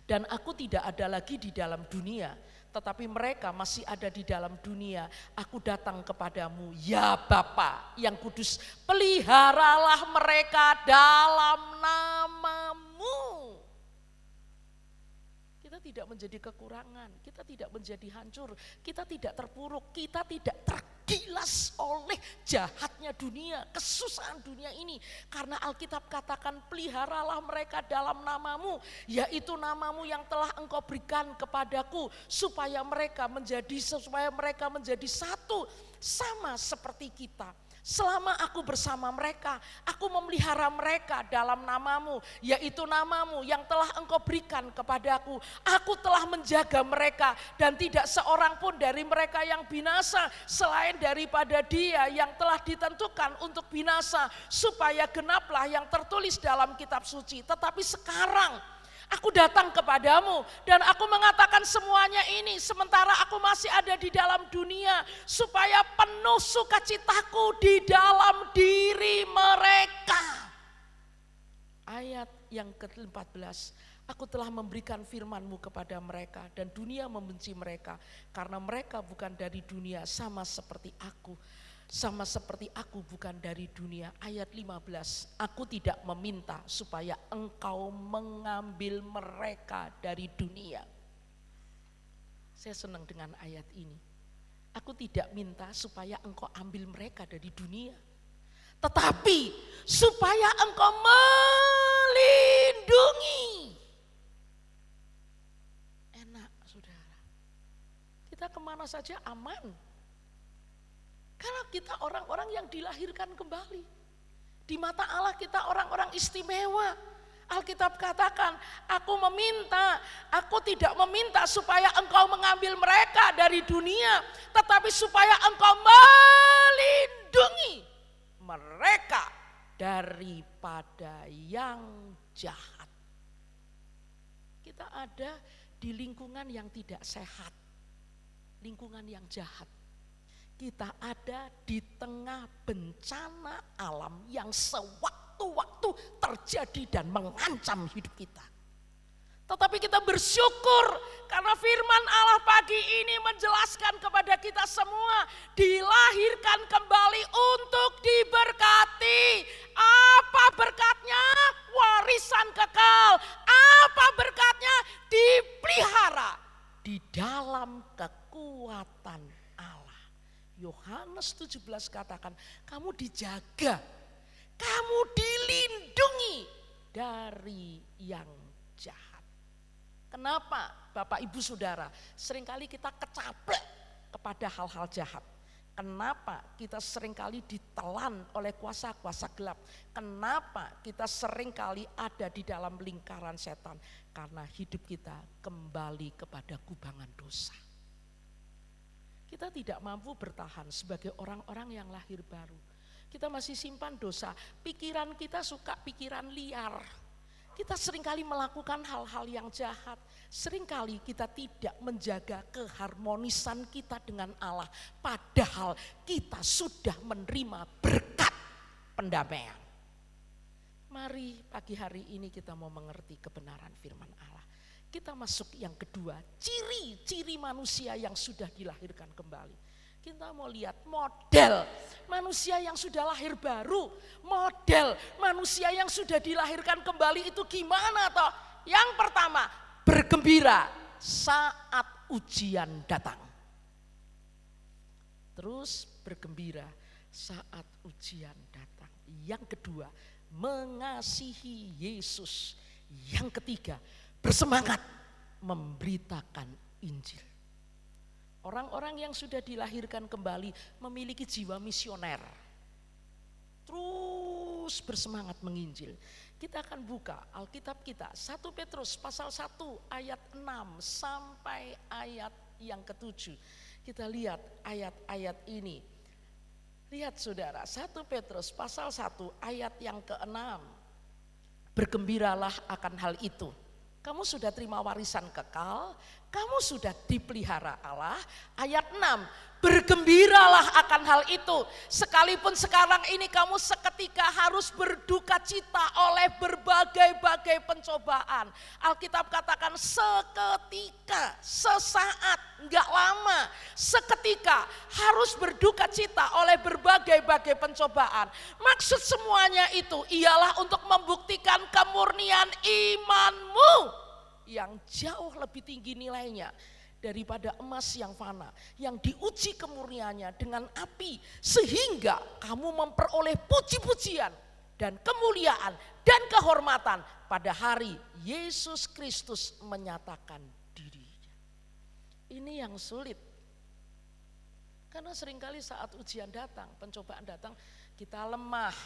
Dan aku tidak ada lagi di dalam dunia, tetapi mereka masih ada di dalam dunia. Aku datang kepadamu, ya Bapa yang kudus, peliharalah mereka dalam namamu. Kita tidak menjadi kekurangan, kita tidak menjadi hancur, kita tidak terpuruk, kita tidak tergilas oleh jahatnya dunia, kesusahan dunia ini. Karena Alkitab katakan peliharalah mereka dalam namamu, yaitu namamu yang telah engkau berikan kepadaku, supaya mereka menjadi satu sama seperti kita. Selama aku bersama mereka, aku memelihara mereka dalam namamu, yaitu namamu yang telah engkau berikan kepadaku. Aku telah menjaga mereka dan tidak seorang pun dari mereka yang binasa selain daripada dia yang telah ditentukan untuk binasa, supaya genaplah yang tertulis dalam kitab suci. Tetapi sekarang aku datang kepadamu dan aku mengatakan semuanya ini sementara aku masih ada di dalam dunia, supaya penuh sukacitaku di dalam diri mereka. Ayat yang ke-14, aku telah memberikan firman-Mu kepada mereka dan dunia membenci mereka karena mereka bukan dari dunia sama seperti aku. Sama seperti aku bukan dari dunia. Ayat 15, aku tidak meminta supaya engkau mengambil mereka dari dunia. Saya senang dengan ayat ini. Aku tidak minta supaya engkau ambil mereka dari dunia, tetapi supaya engkau melindungi. Enak saudara, kita kemana saja aman. Karena kita orang-orang yang dilahirkan kembali. Di mata Allah kita orang-orang istimewa. Alkitab katakan, aku tidak meminta supaya engkau mengambil mereka dari dunia, tetapi supaya engkau melindungi mereka daripada yang jahat. Kita ada di lingkungan yang tidak sehat, lingkungan yang jahat. Kita ada di tengah bencana alam yang sewaktu-waktu terjadi dan mengancam hidup kita. Tetapi kita bersyukur karena firman Allah pagi ini menjelaskan kepada kita semua, dilahirkan kembali untuk diberkati. Apa berkatnya? Warisan kekal. Apa berkatnya? Dipelihara di dalam kekuatan Allah. Yohanes 17 katakan, kamu dijaga, kamu dilindungi dari yang jahat. Kenapa Bapak Ibu Saudara seringkali kita kecaplek kepada hal-hal jahat? Kenapa kita seringkali ditelan oleh kuasa-kuasa gelap? Kenapa kita seringkali ada di dalam lingkaran setan? Karena hidup kita kembali kepada kubangan dosa. Kita tidak mampu bertahan sebagai orang-orang yang lahir baru. Kita masih simpan dosa, pikiran kita suka pikiran liar. Kita seringkali melakukan hal-hal yang jahat. Seringkali kita tidak menjaga keharmonisan kita dengan Allah. Padahal kita sudah menerima berkat pendamaian. Mari pagi hari ini kita mau mengerti kebenaran firman Allah. Kita masuk yang kedua, ciri-ciri manusia yang sudah dilahirkan kembali. Kita mau lihat model manusia yang sudah lahir baru, model manusia yang sudah dilahirkan kembali itu gimana toh? Yang pertama, bergembira saat ujian datang. Terus bergembira saat ujian datang. Yang kedua, mengasihi Yesus. Yang ketiga, bersemangat memberitakan Injil. Orang-orang yang sudah dilahirkan kembali memiliki jiwa misioner. Terus bersemangat menginjil. Kita akan buka Alkitab kita 1 Petrus pasal 1 ayat 6 sampai ayat yang ke-7. Kita lihat ayat-ayat ini. Lihat saudara, 1 Petrus pasal 1 ayat yang ke-6. Bergembiralah akan hal itu. Kamu sudah terima warisan kekal, kamu sudah dipelihara Allah. Ayat 6, Bergembiralah akan hal itu. Sekalipun sekarang ini kamu seketika harus berduka cita oleh berbagai-bagai pencobaan. Alkitab katakan seketika, sesaat, enggak lama. Seketika harus berduka cita oleh berbagai-bagai pencobaan. Maksud semuanya itu ialah untuk membuktikan kemurnian imanmu yang jauh lebih tinggi nilainya daripada emas yang fana, yang diuji kemurniannya dengan api, sehingga kamu memperoleh puji-pujian dan kemuliaan dan kehormatan pada hari Yesus Kristus menyatakan dirinya. Ini yang sulit, karena seringkali saat ujian datang, pencobaan datang, kita lemah,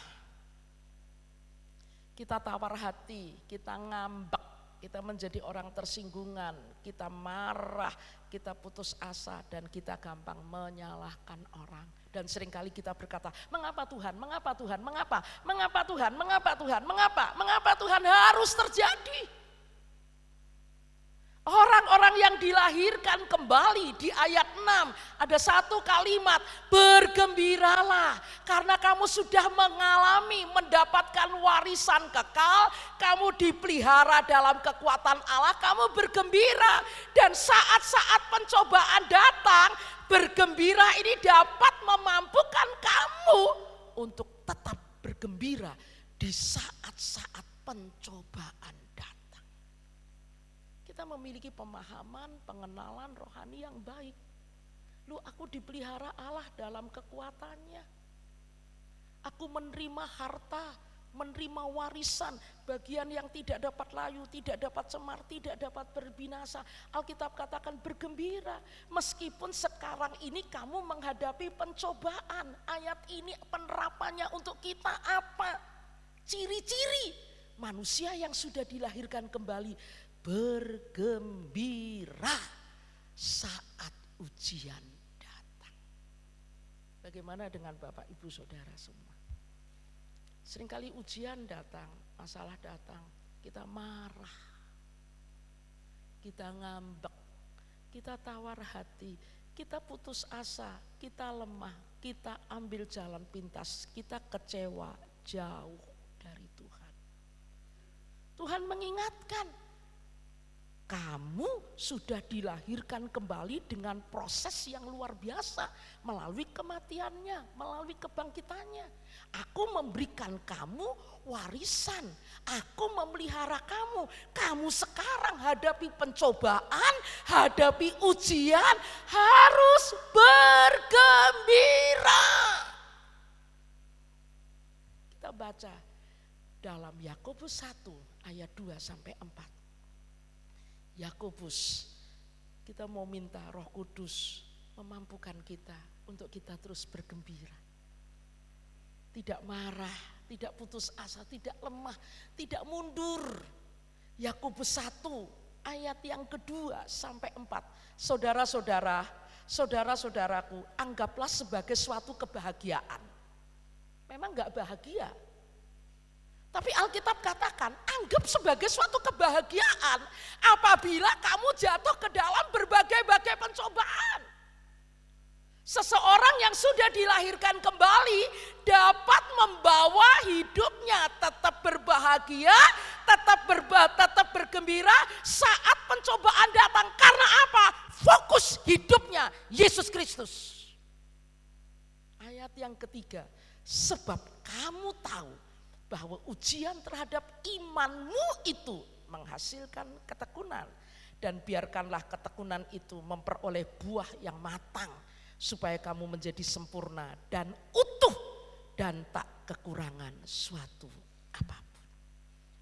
kita tawar hati, kita ngambek, kita menjadi orang tersinggungan, kita marah, kita putus asa, dan kita gampang menyalahkan orang. Dan seringkali kita berkata, mengapa Tuhan, mengapa Tuhan, mengapa Tuhan, mengapa Tuhan harus terjadi? Orang-orang yang dilahirkan kembali di ayat 6, ada satu kalimat, bergembiralah karena kamu sudah mendapatkan warisan kekal, kamu dipelihara dalam kekuatan Allah, kamu bergembira. Dan saat-saat pencobaan datang, bergembira ini dapat memampukan kamu untuk tetap bergembira di saat-saat pencobaan datang. Kita memiliki pemahaman, pengenalan rohani yang baik. Aku dipelihara Allah dalam kekuatannya. Aku menerima harta, menerima warisan, bagian yang tidak dapat layu, tidak dapat cemar, tidak dapat berbinasa. Alkitab katakan bergembira. Meskipun sekarang ini kamu menghadapi pencobaan. Ayat ini penerapannya untuk kita apa? Ciri-ciri manusia yang sudah dilahirkan kembali. Bergembira saat ujian datang. Bagaimana dengan Bapak Ibu Saudara semua? Seringkali ujian datang, masalah datang, kita marah, kita ngambek, kita tawar hati, kita putus asa, kita lemah, kita ambil jalan pintas, kita kecewa jauh dari Tuhan. Tuhan mengingatkan, kamu sudah dilahirkan kembali dengan proses yang luar biasa melalui kematiannya, melalui kebangkitannya. Aku memberikan kamu warisan, aku memelihara kamu. Kamu sekarang hadapi pencobaan, hadapi ujian, harus bergembira. Kita baca dalam Yakobus 1 ayat 2 sampai 4. Yakobus, kita mau minta Roh Kudus memampukan kita untuk kita terus bergembira. Tidak marah, tidak putus asa, tidak lemah, tidak mundur. Yakobus 1 ayat yang kedua sampai 4. Saudara-saudaraku, anggaplah sebagai suatu kebahagiaan. Memang enggak bahagia. Tapi Alkitab katakan, anggap sebagai suatu kebahagiaan apabila kamu jatuh ke dalam berbagai-bagai pencobaan. Seseorang yang sudah dilahirkan kembali dapat membawa hidupnya tetap berbahagia, tetap bergembira saat pencobaan datang. Karena apa? Fokus hidupnya Yesus Kristus. Ayat yang ketiga, sebab kamu tahu bahwa ujian terhadap imanmu itu menghasilkan ketekunan. Dan biarkanlah ketekunan itu memperoleh buah yang matang, supaya kamu menjadi sempurna dan utuh dan tak kekurangan suatu apapun.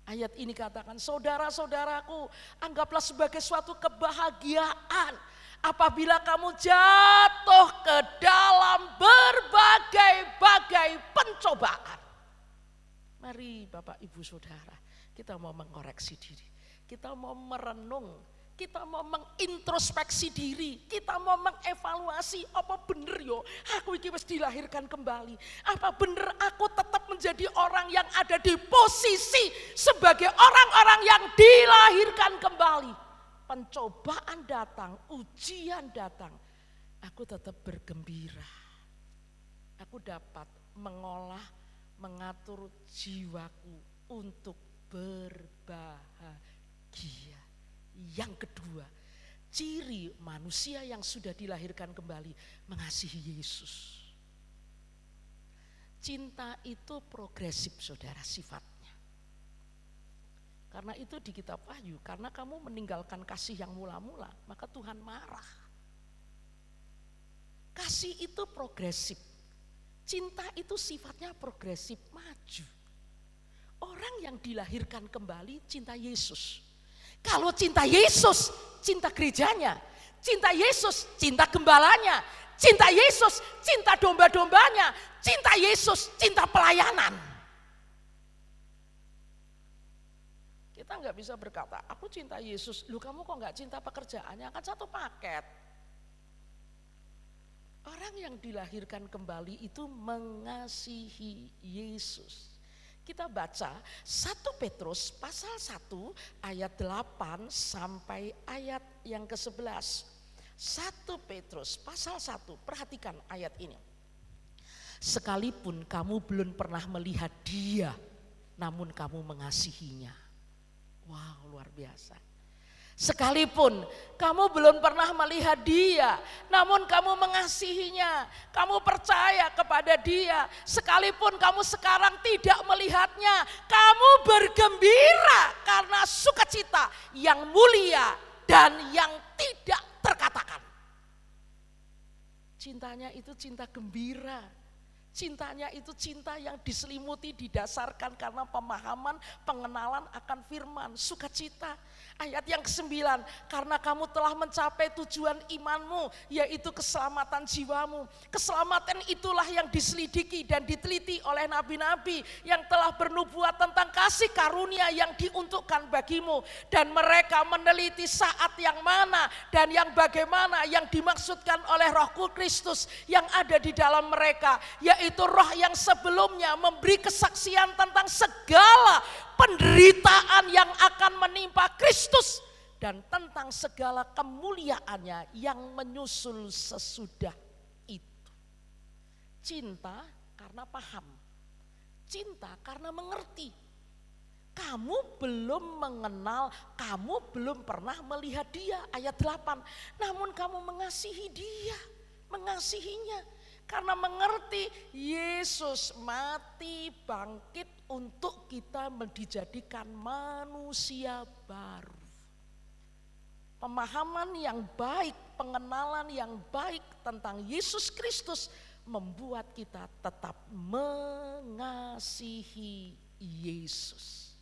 Ayat ini katakan, saudara-saudaraku, anggaplah sebagai suatu kebahagiaan apabila kamu jatuh ke dalam berbagai-bagai pencobaan. Mari Bapak Ibu Saudara, kita mau mengoreksi diri, kita mau merenung, kita mau mengintrospeksi diri, kita mau mengevaluasi, apa bener yo aku iki wis dilahirkan kembali, apa bener aku tetap menjadi orang yang ada di posisi sebagai orang-orang yang dilahirkan kembali. Pencobaan datang, ujian datang, aku tetap bergembira. Aku dapat mengatur jiwaku untuk berbahagia. Yang kedua, ciri manusia yang sudah dilahirkan kembali mengasihi Yesus. Cinta itu progresif, saudara, sifatnya. Karena itu di kitab Wahyu, karena kamu meninggalkan kasih yang mula-mula, maka Tuhan marah. Kasih itu progresif. Cinta itu sifatnya progresif, maju. Orang yang dilahirkan kembali cinta Yesus. Kalau cinta Yesus, cinta gerejanya. Cinta Yesus, cinta gembalanya. Cinta Yesus, cinta domba-dombanya. Cinta Yesus, cinta pelayanan. Kita nggak bisa berkata, aku cinta Yesus. Lu kamu kok nggak cinta pekerjaannya? Kan satu paket. Orang yang dilahirkan kembali itu mengasihi Yesus. Kita baca 1 Petrus pasal 1 ayat 8 sampai ayat yang ke-11. 1 Petrus pasal 1, perhatikan ayat ini. Sekalipun kamu belum pernah melihat Dia, namun kamu mengasihinya. Wow, luar biasa. Sekalipun kamu belum pernah melihat Dia, namun kamu mengasihinya, kamu percaya kepada Dia. Sekalipun kamu sekarang tidak melihatnya, kamu bergembira karena sukacita yang mulia dan yang tidak terkatakan. Cintanya itu cinta gembira. Cintanya itu cinta yang diselimuti, didasarkan karena pemahaman, pengenalan akan firman, sukacita. Ayat yang ke-9, karena kamu telah mencapai tujuan imanmu, yaitu keselamatan jiwamu. Keselamatan itulah yang diselidiki dan diteliti oleh nabi-nabi yang telah bernubuat tentang kasih karunia yang diuntukkan bagimu. Dan mereka meneliti saat yang mana dan yang bagaimana yang dimaksudkan oleh Roh Kristus yang ada di dalam mereka, yaitu Roh yang sebelumnya memberi kesaksian tentang segala penderitaan yang akan menimpa Kristus dan tentang segala kemuliaannya yang menyusul sesudah itu. Cinta karena paham, cinta karena mengerti. Kamu belum mengenal, kamu belum pernah melihat Dia, ayat 8. Namun kamu mengasihi Dia, mengasihinya. Karena mengerti Yesus mati bangkit untuk kita dijadikan manusia baru. Pemahaman yang baik, pengenalan yang baik tentang Yesus Kristus membuat kita tetap mengasihi Yesus.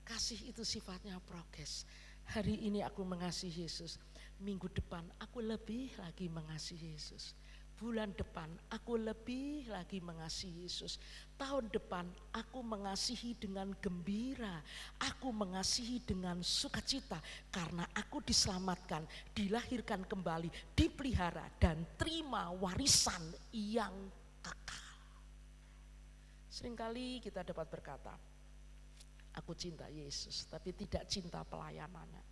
Kasih itu sifatnya progres. Hari ini aku mengasihi Yesus, minggu depan aku lebih lagi mengasihi Yesus. Bulan depan aku lebih lagi mengasihi Yesus. Tahun depan aku mengasihi dengan gembira. Aku mengasihi dengan sukacita. Karena aku diselamatkan, dilahirkan kembali, dipelihara dan terima warisan yang kekal. Seringkali kita dapat berkata, aku cinta Yesus tapi tidak cinta pelayanannya.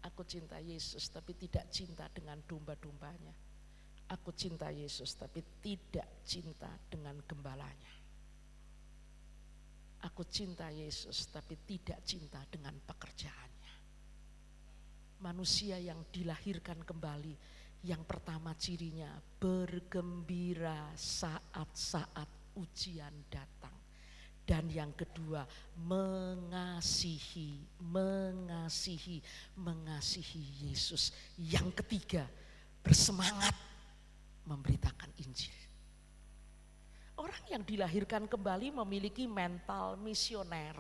Aku cinta Yesus tapi tidak cinta dengan domba-dombanya. Aku cinta Yesus tapi tidak cinta dengan gembalanya. Aku cinta Yesus tapi tidak cinta dengan pekerjaannya. Manusia yang dilahirkan kembali, yang pertama cirinya bergembira saat-saat ujian datang. Dan yang kedua mengasihi Yesus. Yang ketiga bersemangat memberitakan Injil. Orang yang dilahirkan kembali memiliki mental misioner.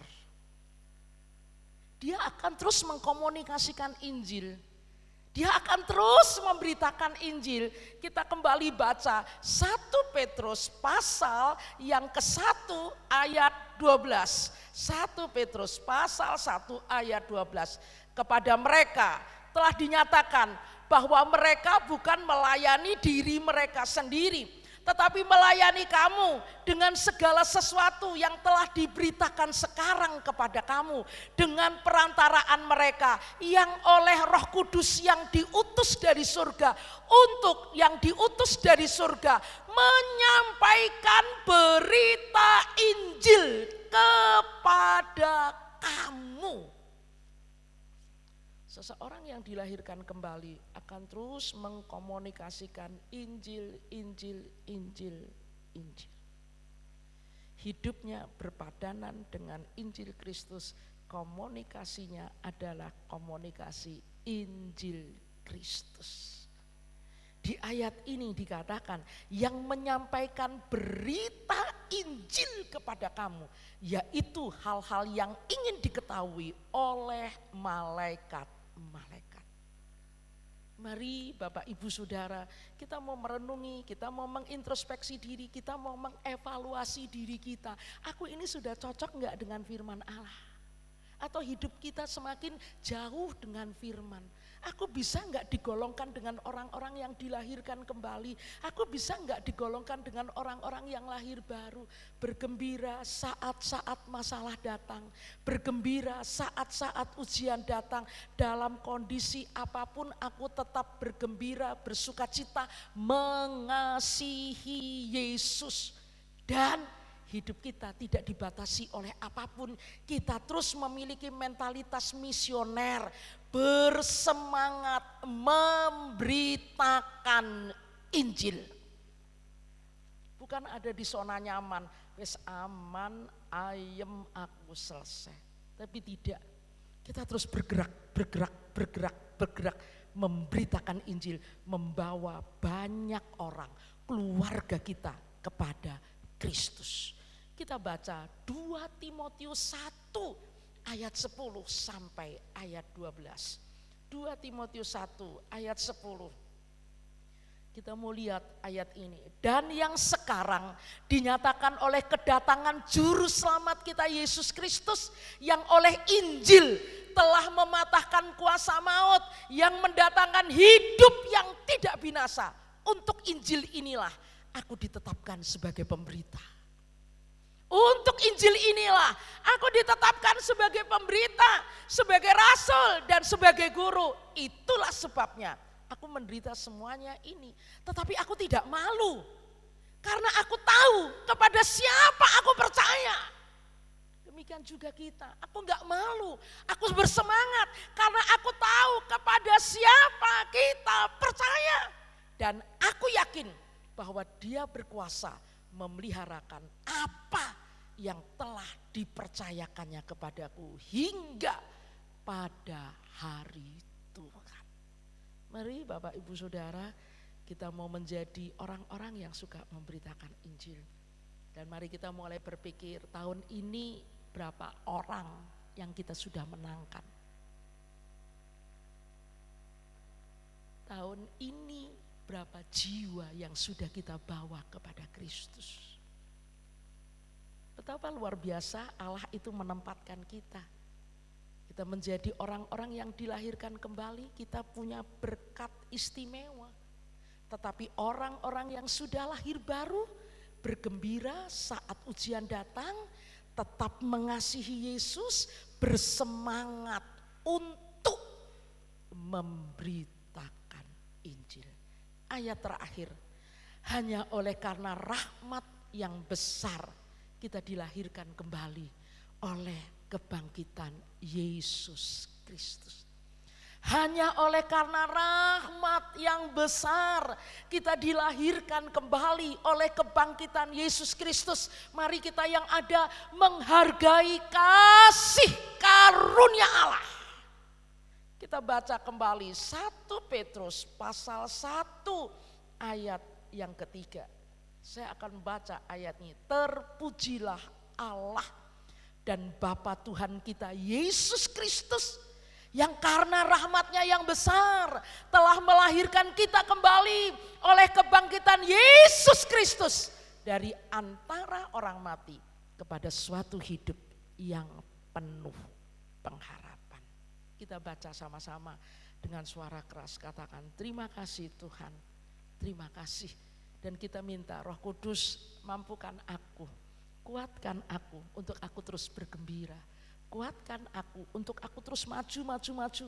Dia akan terus mengkomunikasikan Injil. Dia akan terus memberitakan Injil. Kita kembali baca 1 Petrus pasal yang ke-1 ayat 12. 1 Petrus pasal 1 ayat 12. Kepada mereka telah dinyatakan bahwa mereka bukan melayani diri mereka sendiri, tetapi melayani kamu dengan segala sesuatu yang telah diberitakan sekarang kepada kamu dengan perantaraan mereka yang oleh Roh Kudus yang diutus dari surga, untuk yang diutus dari surga menyampaikan berita Injil kepada kamu. Seseorang yang dilahirkan kembali akan terus mengkomunikasikan Injil, Injil, Injil, Injil. Hidupnya berpadanan dengan Injil Kristus, komunikasinya adalah komunikasi Injil Kristus. Di ayat ini dikatakan yang menyampaikan berita Injil kepada kamu, yaitu hal-hal yang ingin diketahui oleh malaikat. Mari Bapak Ibu Saudara, kita mau merenungi, kita mau mengintrospeksi diri, kita mau mengevaluasi diri kita. Aku ini sudah cocok enggak dengan firman Allah? Atau hidup kita semakin jauh dengan firman? Aku bisa enggak digolongkan dengan orang-orang yang dilahirkan kembali? Aku bisa enggak digolongkan dengan orang-orang yang lahir baru? Bergembira saat-saat masalah datang, bergembira saat-saat ujian datang. Dalam kondisi apapun aku tetap bergembira, bersukacita, mengasihi Yesus. Dan hidup kita tidak dibatasi oleh apapun. Kita terus memiliki mentalitas misioner, bersemangat memberitakan Injil. Bukan ada di zona nyaman, wis aman, ayem, aku selesai. Tapi tidak, kita terus bergerak, memberitakan Injil, membawa banyak orang, keluarga kita kepada Kristus. Kita baca 2 Timotius 1 ayat 10 sampai ayat 12. 2 Timotius 1 ayat 10. Kita mau lihat ayat ini. Dan yang sekarang dinyatakan oleh kedatangan juru selamat kita Yesus Kristus, yang oleh Injil telah mematahkan kuasa maut, yang mendatangkan hidup yang tidak binasa. Untuk Injil inilah aku ditetapkan sebagai pemberita. Untuk Injil inilah aku ditetapkan sebagai pemberita, sebagai rasul dan sebagai guru. Itulah sebabnya aku menderita semuanya ini. Tetapi aku tidak malu, karena aku tahu kepada siapa aku percaya. Demikian juga kita, aku enggak malu, aku bersemangat karena aku tahu kepada siapa kita percaya. Dan aku yakin bahwa Dia berkuasa memeliharakan apa yang telah dipercayakannya kepadaku hingga pada hari Tuhan. Mari Bapak Ibu Saudara, kita mau menjadi orang-orang yang suka memberitakan Injil. Dan mari kita mulai berpikir, tahun ini berapa orang yang kita sudah menangkan? Tahun ini berapa jiwa yang sudah kita bawa kepada Kristus? Betapa luar biasa Allah itu menempatkan kita. Kita menjadi orang-orang yang dilahirkan kembali, kita punya berkat istimewa. Tetapi orang-orang yang sudah lahir baru bergembira saat ujian datang, tetap mengasihi Yesus, bersemangat untuk memberitakan Injil. Ayat terakhir, hanya oleh karena rahmat yang besar kita dilahirkan kembali oleh kebangkitan Yesus Kristus. Hanya oleh karena rahmat yang besar kita dilahirkan kembali oleh kebangkitan Yesus Kristus. Mari kita yang ada menghargai kasih karunia Allah. Kita baca kembali 1 Petrus pasal 1 ayat yang ketiga. Saya akan baca ayat ini. Terpujilah Allah dan Bapa Tuhan kita Yesus Kristus, yang karena rahmatnya yang besar telah melahirkan kita kembali oleh kebangkitan Yesus Kristus dari antara orang mati kepada suatu hidup yang penuh pengharapan. Kita baca sama-sama dengan suara keras, katakan terima kasih Tuhan, terima kasih. Dan kita minta Roh Kudus mampukan aku, kuatkan aku untuk aku terus bergembira. Kuatkan aku untuk aku terus maju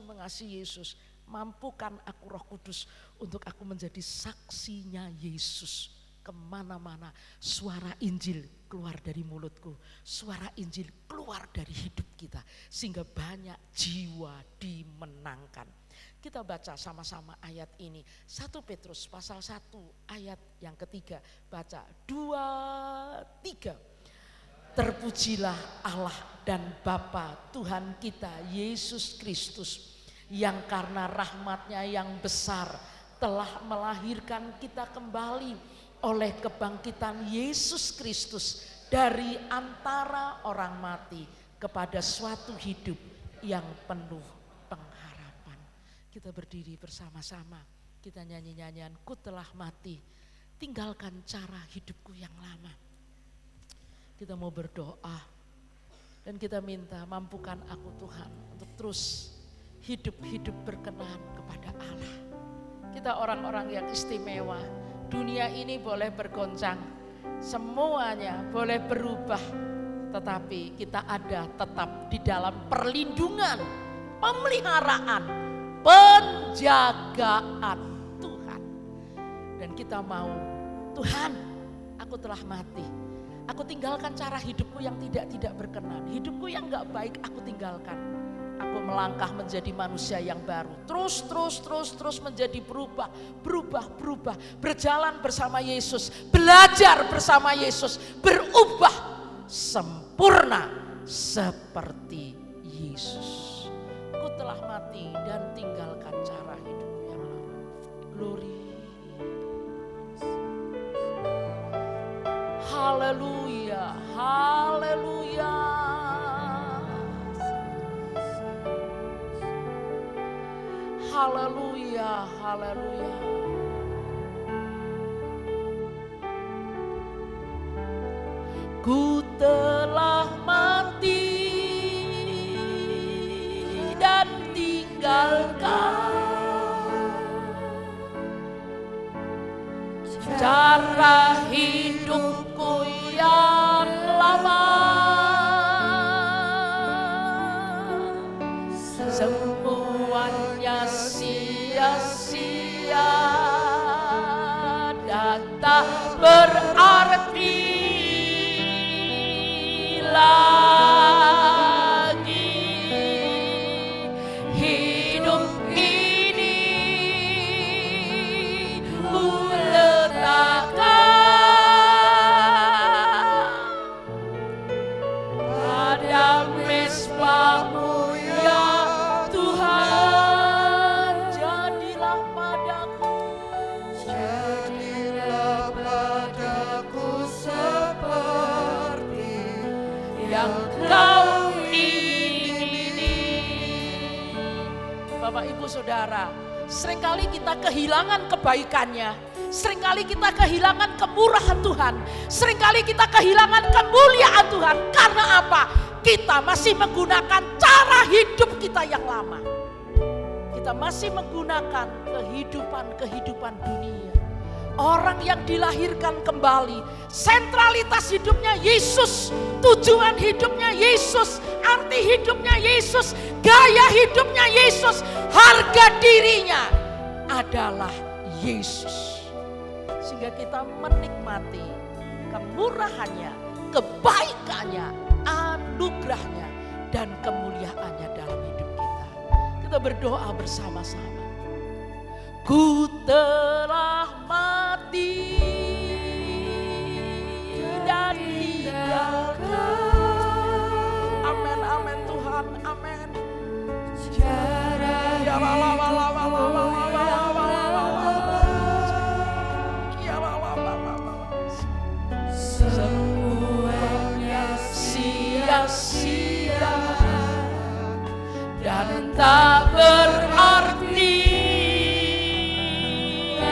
mengasihi Yesus. Mampukan aku Roh Kudus untuk aku menjadi saksinya Yesus kemana-mana. Suara Injil keluar dari mulutku, suara Injil keluar dari hidup kita, sehingga banyak jiwa dimenangkan. Kita baca sama-sama ayat ini, 1 Petrus pasal 1 ayat yang ketiga. Baca 2, 3. Terpujilah Allah dan Bapa Tuhan kita Yesus Kristus, yang karena rahmat-Nya yang besar telah melahirkan kita kembali oleh kebangkitan Yesus Kristus dari antara orang mati kepada suatu hidup yang penuh pengharapan. Kita berdiri bersama-sama, kita nyanyi nyanyian Ku telah mati, tinggalkan cara hidupku yang lama. Kita mau berdoa dan kita minta mampukan aku Tuhan untuk terus hidup berkenan kepada Allah. Kita orang-orang yang istimewa. Dunia ini boleh bergoncang, semuanya boleh berubah, tetapi kita ada tetap di dalam perlindungan, pemeliharaan, penjagaan Tuhan. Dan kita mau, Tuhan, aku telah mati. Aku tinggalkan cara hidupku yang tidak berkenan. Hidupku yang gak baik aku tinggalkan. Aku melangkah menjadi manusia yang baru. Terus menjadi berubah. Berjalan bersama Yesus. Belajar bersama Yesus. Berubah sempurna seperti Yesus. Aku telah mati dan tinggalkan cara hidupku yang lama. Glory. Haleluya, haleluya. Haleluya, haleluya. Ku telah mati dan tinggalkan cara hidupku yang lama. Semuanya sia-sia dan tak berarti lagi. Hidup ini ku pada mesbah-Mu ya Tuhan. Jadilah padaku seperti yang Kau ingini. Bapak Ibu Saudara, seringkali kita kehilangan kebaikannya. Seringkali kita kehilangan kemurahan Tuhan. Seringkali kita kehilangan kemuliaan Tuhan. Karena apa? Kita masih menggunakan cara hidup kita yang lama. Kita masih menggunakan kehidupan dunia. Orang yang dilahirkan kembali, sentralitas hidupnya Yesus, tujuan hidupnya Yesus, arti hidupnya Yesus, gaya hidupnya Yesus, harga dirinya adalah Yesus. Sehingga kita menikmati kemurahannya, kebaikannya, anugerahnya, dan kemuliaannya dalam hidup kita. Kita berdoa bersama-sama. Ku telah mati dan tinggalkan. Amin, amin Tuhan, amin. Semuanya sia-sia dan tak berarti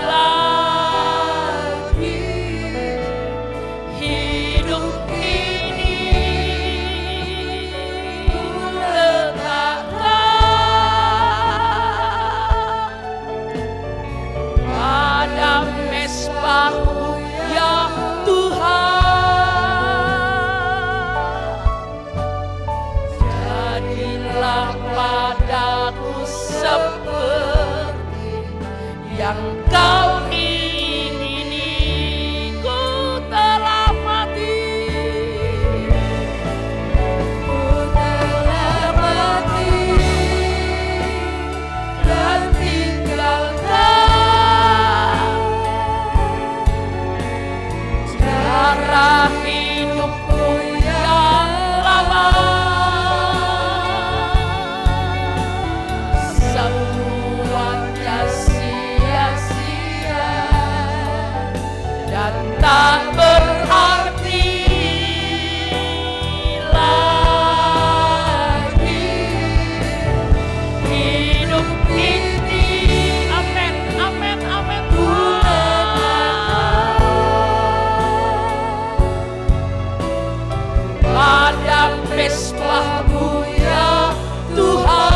lagi. Hidup ini ku letakkan pada mesbah-Mu yang kau ingini ku telah mati. Ku telah mati dan tinggalkan cara hidupku yang lama. Semuanya sia-sia dan tak berarti lagi hidup ini. Amin, amin, amin Tuhan. Pada mesbah-Mu ya Tuhan.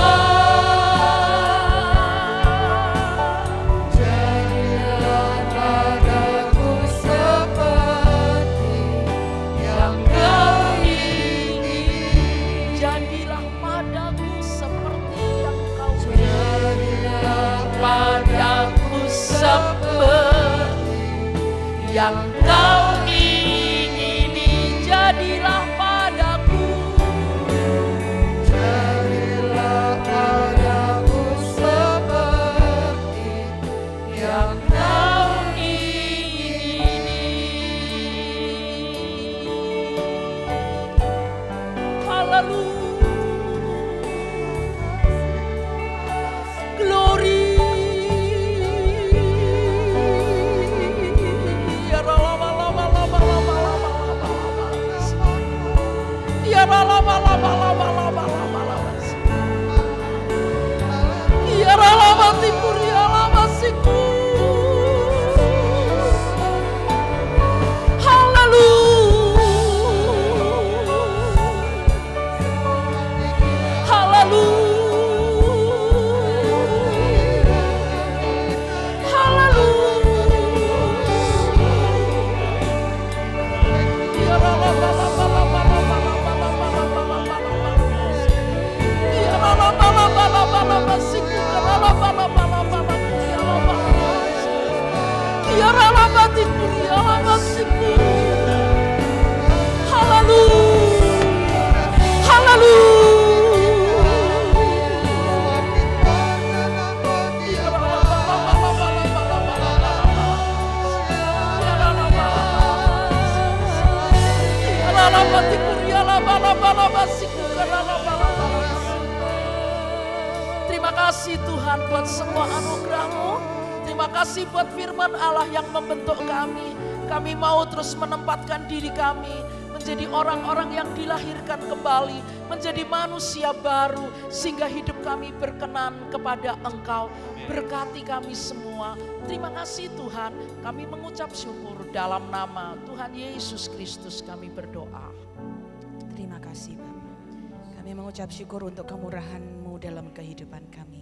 Jadilah padaku seperti yang Kau ingini. Jadilah padaku seperti yang Kau ingini. Jadilah padaku seperti yang Kau ingini. Jadilah padaku. Jadilah padaku seperti yang Kau ingini. Haleluya. Glory. Ya lama lama lama lama lama lama. Ya lama lama lama lama lama lama. Ya lama tikur ya lama siku. Terima kasih Tuhan buat semua anugerah-Mu. Terima kasih buat firman Allah yang membentuk kami. Kami mau terus menempatkan diri kami menjadi orang-orang yang dilahirkan kembali, menjadi manusia baru, sehingga hidup kami berkenan kepada Engkau. Berkati kami semua. Terima kasih Tuhan, kami mengucap syukur dalam nama Tuhan Yesus Kristus kami berdoa. Terima kasih Bapak. Kami mengucap syukur untuk kemurahan-Mu dalam kehidupan kami.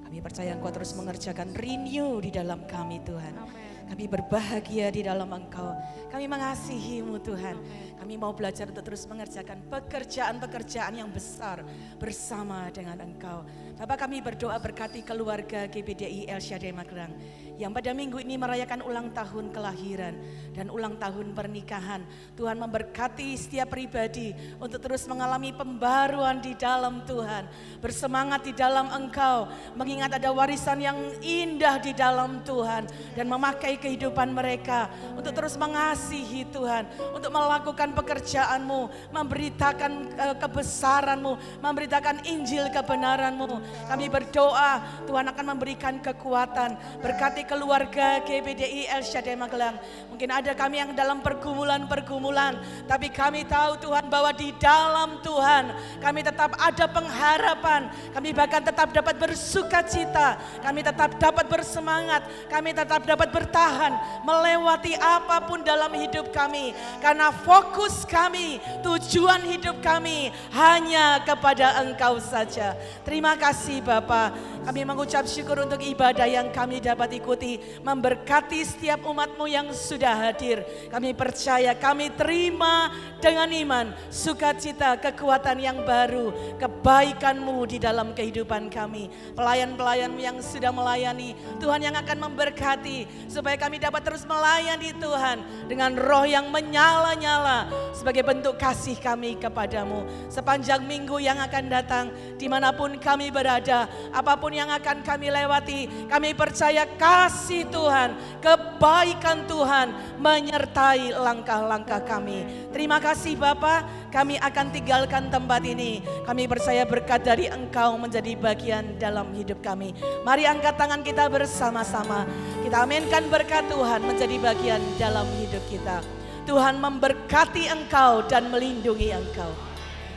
Kami percaya Engkau terus mengerjakan renew di dalam kami Tuhan. Kami berbahagia di dalam Engkau. Kami mengasihi-Mu Tuhan. Kami mau belajar untuk terus mengerjakan pekerjaan-pekerjaan yang besar bersama dengan Engkau. Bapak, kami berdoa berkati keluarga GBDI El Shaddai Magelang yang pada minggu ini merayakan ulang tahun kelahiran dan ulang tahun pernikahan. Tuhan memberkati setiap pribadi untuk terus mengalami pembaruan di dalam Tuhan. Bersemangat di dalam Engkau, mengingat ada warisan yang indah di dalam Tuhan. Dan memakai kehidupan mereka untuk terus mengasihi Tuhan. Untuk melakukan pekerjaan-Mu, memberitakan kebesaran-Mu, memberitakan Injil kebenaran-Mu. Kami berdoa Tuhan akan memberikan kekuatan. Berkati keluarga GBDI El Shaddai Magelang. Mungkin ada kami yang dalam pergumulan-pergumulan, tapi kami tahu Tuhan bahwa di dalam Tuhan kami tetap ada pengharapan. Kami bahkan tetap dapat bersuka cita. Kami tetap dapat bersemangat. Kami tetap dapat bertahan bertahan melewati apapun dalam hidup kami. Karena fokus kami, tujuan hidup kami hanya kepada Engkau saja. Terima kasih Bapa. Kami mengucap syukur untuk ibadah yang kami dapat ikuti. Memberkati setiap umat-Mu yang sudah hadir. Kami percaya, kami terima dengan iman, sukacita, kekuatan yang baru, kebaikan-Mu di dalam kehidupan kami. Pelayan-pelayan-Mu yang sudah melayani, Tuhan yang akan memberkati, supaya kami dapat terus melayani Tuhan dengan roh yang menyala-nyala sebagai bentuk kasih kami kepadamu. Sepanjang minggu yang akan datang, dimanapun kami berada, apapun yang akan kami lewati, kami percaya kasih Tuhan, kebaikan Tuhan menyertai langkah-langkah kami. Terima kasih Bapa, kami akan tinggalkan tempat ini. Kami percaya berkat dari Engkau menjadi bagian dalam hidup kami. Mari angkat tangan kita bersama-sama. Kita aminkan berkat Tuhan menjadi bagian dalam hidup kita. Tuhan memberkati engkau dan melindungi engkau.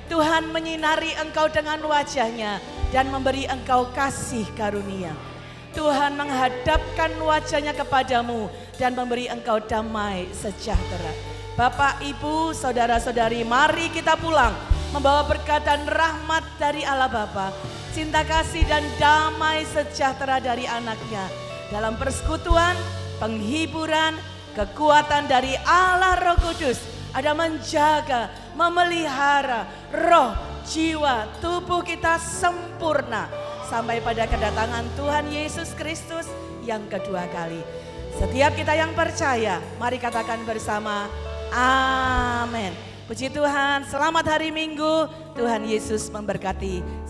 Tuhan menyinari engkau dengan wajahnya dan memberi engkau kasih karunia. Tuhan menghadapkan wajahnya kepadamu dan memberi engkau damai sejahtera. Bapak, Ibu, saudara-saudari, mari kita pulang membawa berkat dan rahmat dari Allah Bapa, cinta kasih dan damai sejahtera dari anaknya. Dalam persekutuan, penghiburan, kekuatan dari Allah Roh Kudus ada menjaga, memelihara roh, jiwa, tubuh kita sempurna sampai pada kedatangan Tuhan Yesus Kristus yang kedua kali. Setiap kita yang percaya, mari katakan bersama, amin. Puji Tuhan, selamat hari Minggu, Tuhan Yesus memberkati.